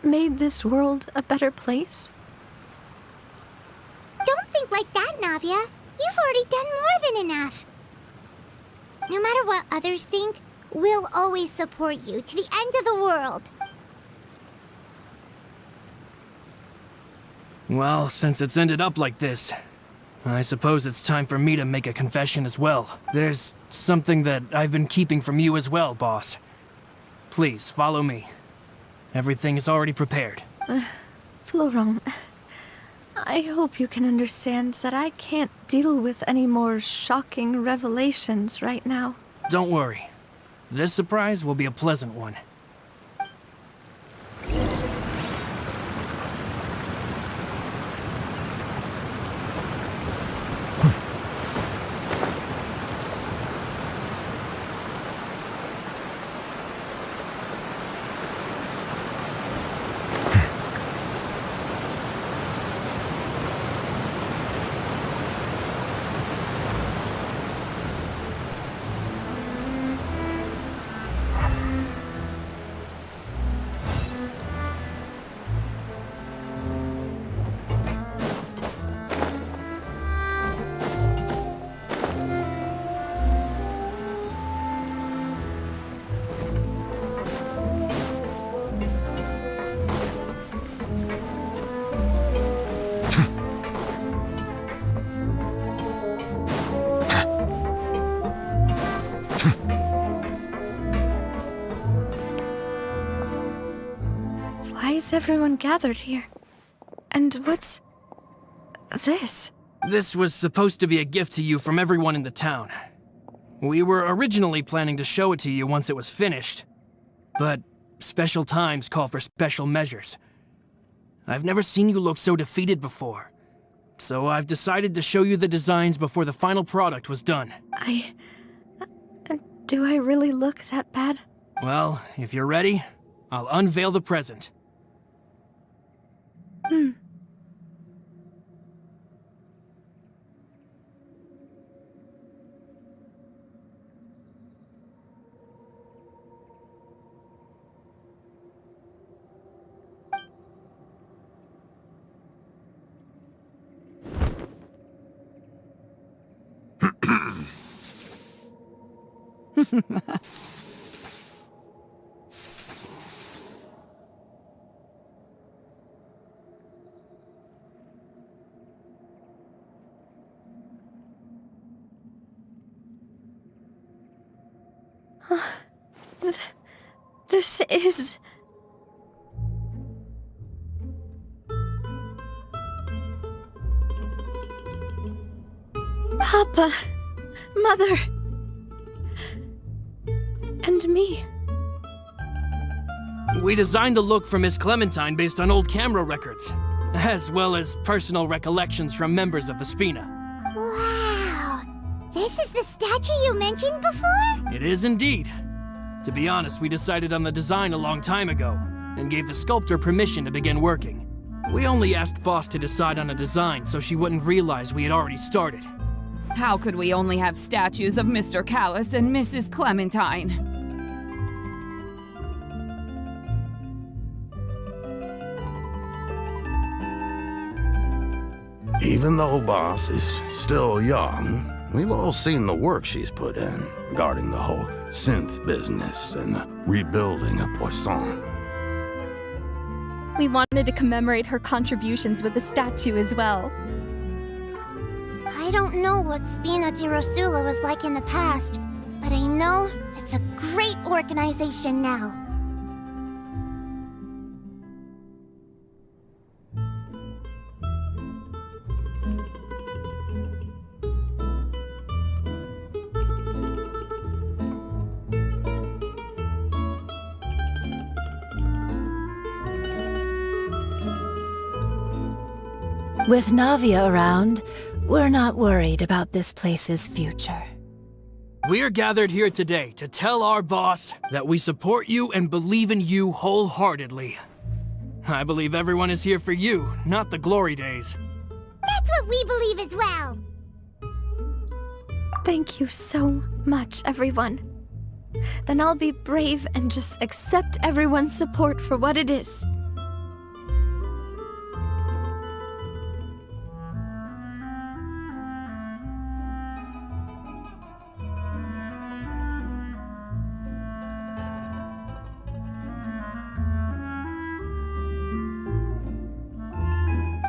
Speaker 8: made this world a better place?
Speaker 4: Don't think like that, Navia. You've already done more than enough. No matter what others think, we'll always support you to the end of the world.
Speaker 5: Well, since it's ended up like this, I suppose it's time for me to make a confession as well. There's something that I've been keeping from you as well, boss. Please, follow me. Everything is already prepared.
Speaker 8: Florent, I hope you can understand that I can't deal with any more shocking revelations right now.
Speaker 5: Don't worry. This surprise will be a pleasant one.
Speaker 8: Why is everyone gathered here? And what's this?
Speaker 5: This was supposed to be a gift to you from everyone in the town. We were originally planning to show it to you once it was finished, but special times call for special measures. I've never seen you look so defeated before, so I've decided to show you the designs before the final product was done.
Speaker 8: Do I really look that bad?
Speaker 5: Well, if you're ready, I'll unveil the present.
Speaker 8: This is... Papa, Mother, and me.
Speaker 5: We designed the look for Miss Clementine based on old camera records, as well as personal recollections from members of the Spina.
Speaker 4: Wow! This is the statue you mentioned before?
Speaker 5: It is indeed. To be honest, we decided on the design a long time ago, and gave the sculptor permission to begin working. We only asked Boss to decide on a design so she wouldn't realize we had already started.
Speaker 14: How could we only have statues of Mr. Callus and Mrs. Clementine?
Speaker 15: Even though Boss is still young, we've all seen the work she's put in regarding the whole synth business and the rebuilding of Poisson.
Speaker 16: We wanted to commemorate her contributions with a statue as well.
Speaker 4: I don't know what Spina di Rosula was like in the past, but I know it's a great organization now.
Speaker 9: With Navia around, we're not worried about this place's future.
Speaker 5: We're gathered here today to tell our boss that we support you and believe in you wholeheartedly. I believe everyone is here for you, not the glory days.
Speaker 4: That's what we believe as well!
Speaker 8: Thank you so much, everyone. Then I'll be brave and just accept everyone's support for what it is.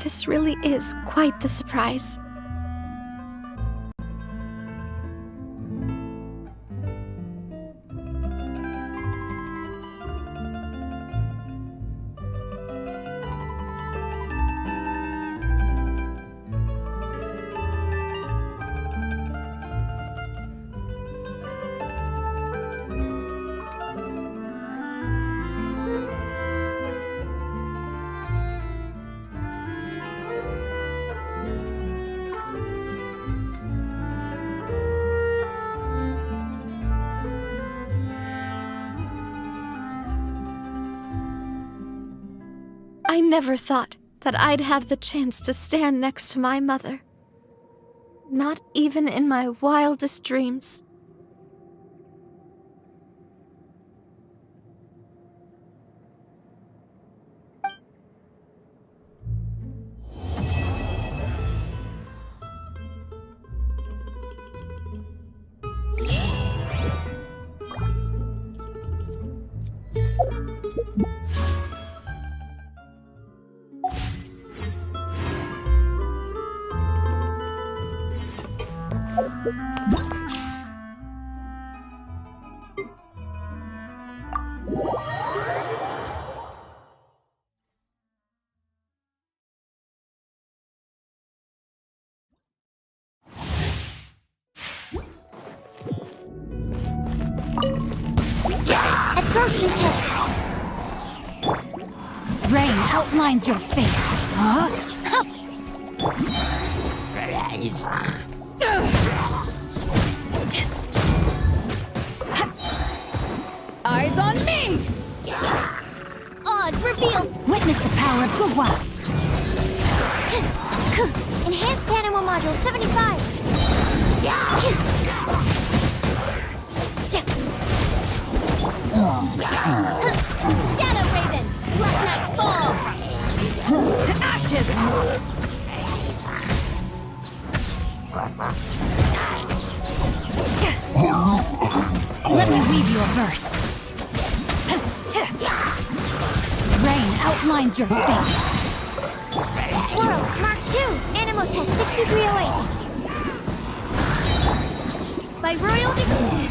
Speaker 8: This really is quite the surprise. I never thought that I'd have the chance to stand next to my mother. Not even in my wildest dreams.
Speaker 4: Absorption test!
Speaker 6: Rain outlines your fate. Huh?
Speaker 14: Eyes on me!
Speaker 4: Oz, reveal!
Speaker 6: Witness the power of Gua.
Speaker 4: Enhanced Animal Module 75! Shadow Raven! Black Knight Fall!
Speaker 6: To ashes! Let me weave you a verse. Rain outlines your fate.
Speaker 4: Swirl, Mark 2, Animal Test 6308. By Royal Decree.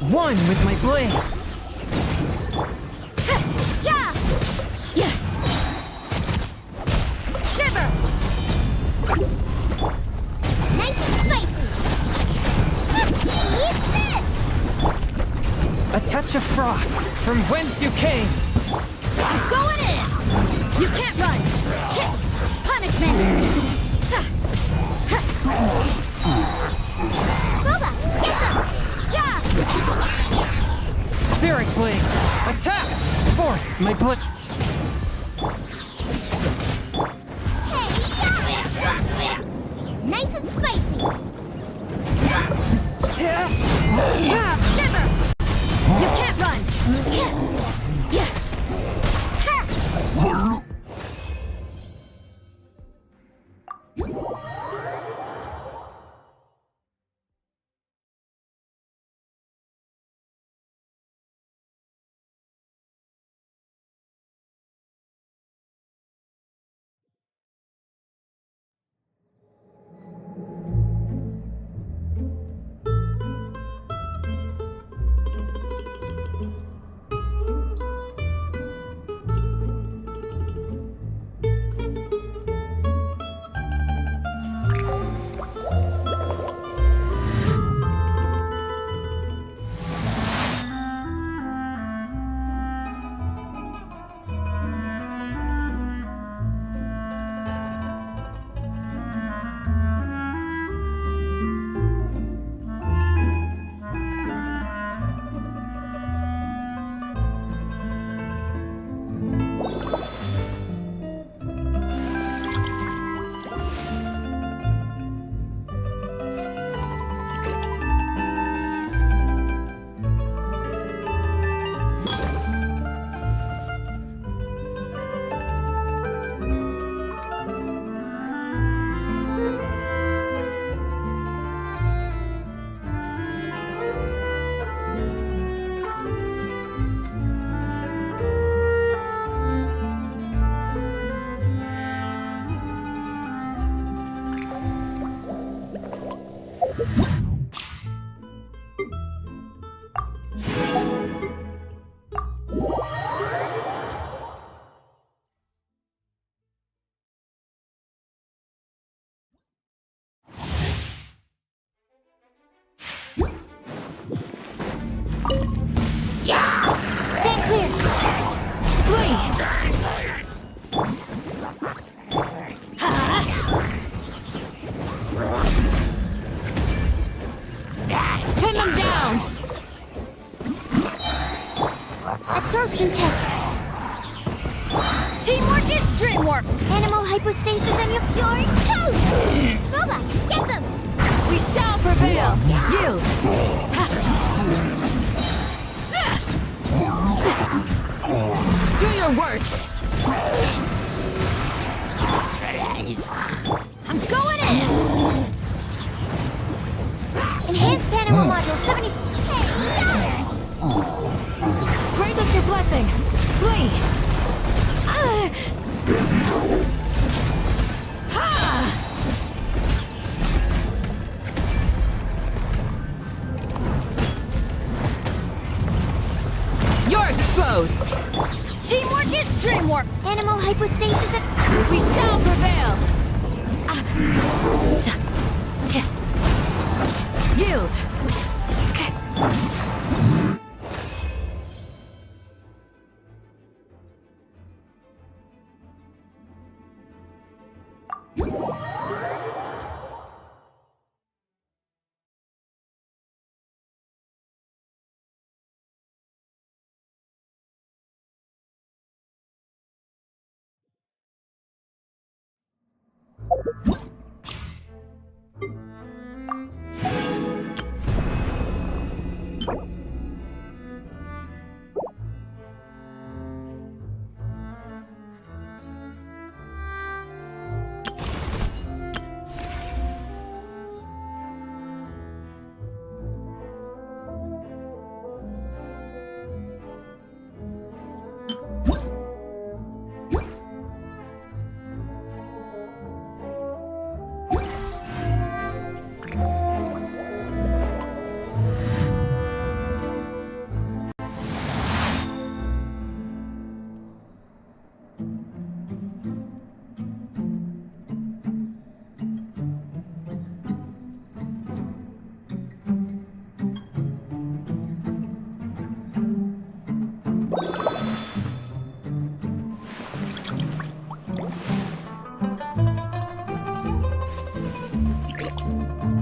Speaker 10: One with my blade.
Speaker 6: Yeah! Yeah! Shiver! Nice and spicy! Eat this!
Speaker 10: A touch of frost from whence you came.
Speaker 6: Going in! You can't run! Punishment! Boba, get them! Yeah!
Speaker 10: Spirit blade. Attack! Forth my blade.
Speaker 6: Nice and spicy!
Speaker 10: Yeah.
Speaker 6: Shiver! You can't run! Yeah! Stand clear! Flee! Pin them down! Absorption test! Teamwork is dreamwork! Animal hypostasis and you're toast! Boba, get them! We shall prevail! Yield! Do your worst! I'm going in! Enhanced animal module 70... Hey, grant us your blessing! Flee! You're exposed! Teamwork is dreamwork! Animal hypostasis and... We shall prevail! Yield!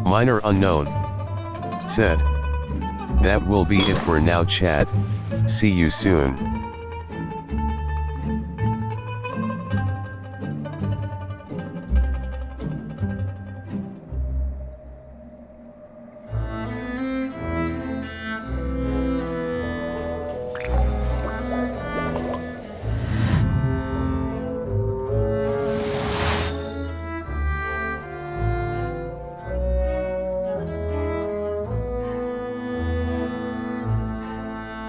Speaker 1: Minor unknown. Said. That will be it for now, chat. See you soon.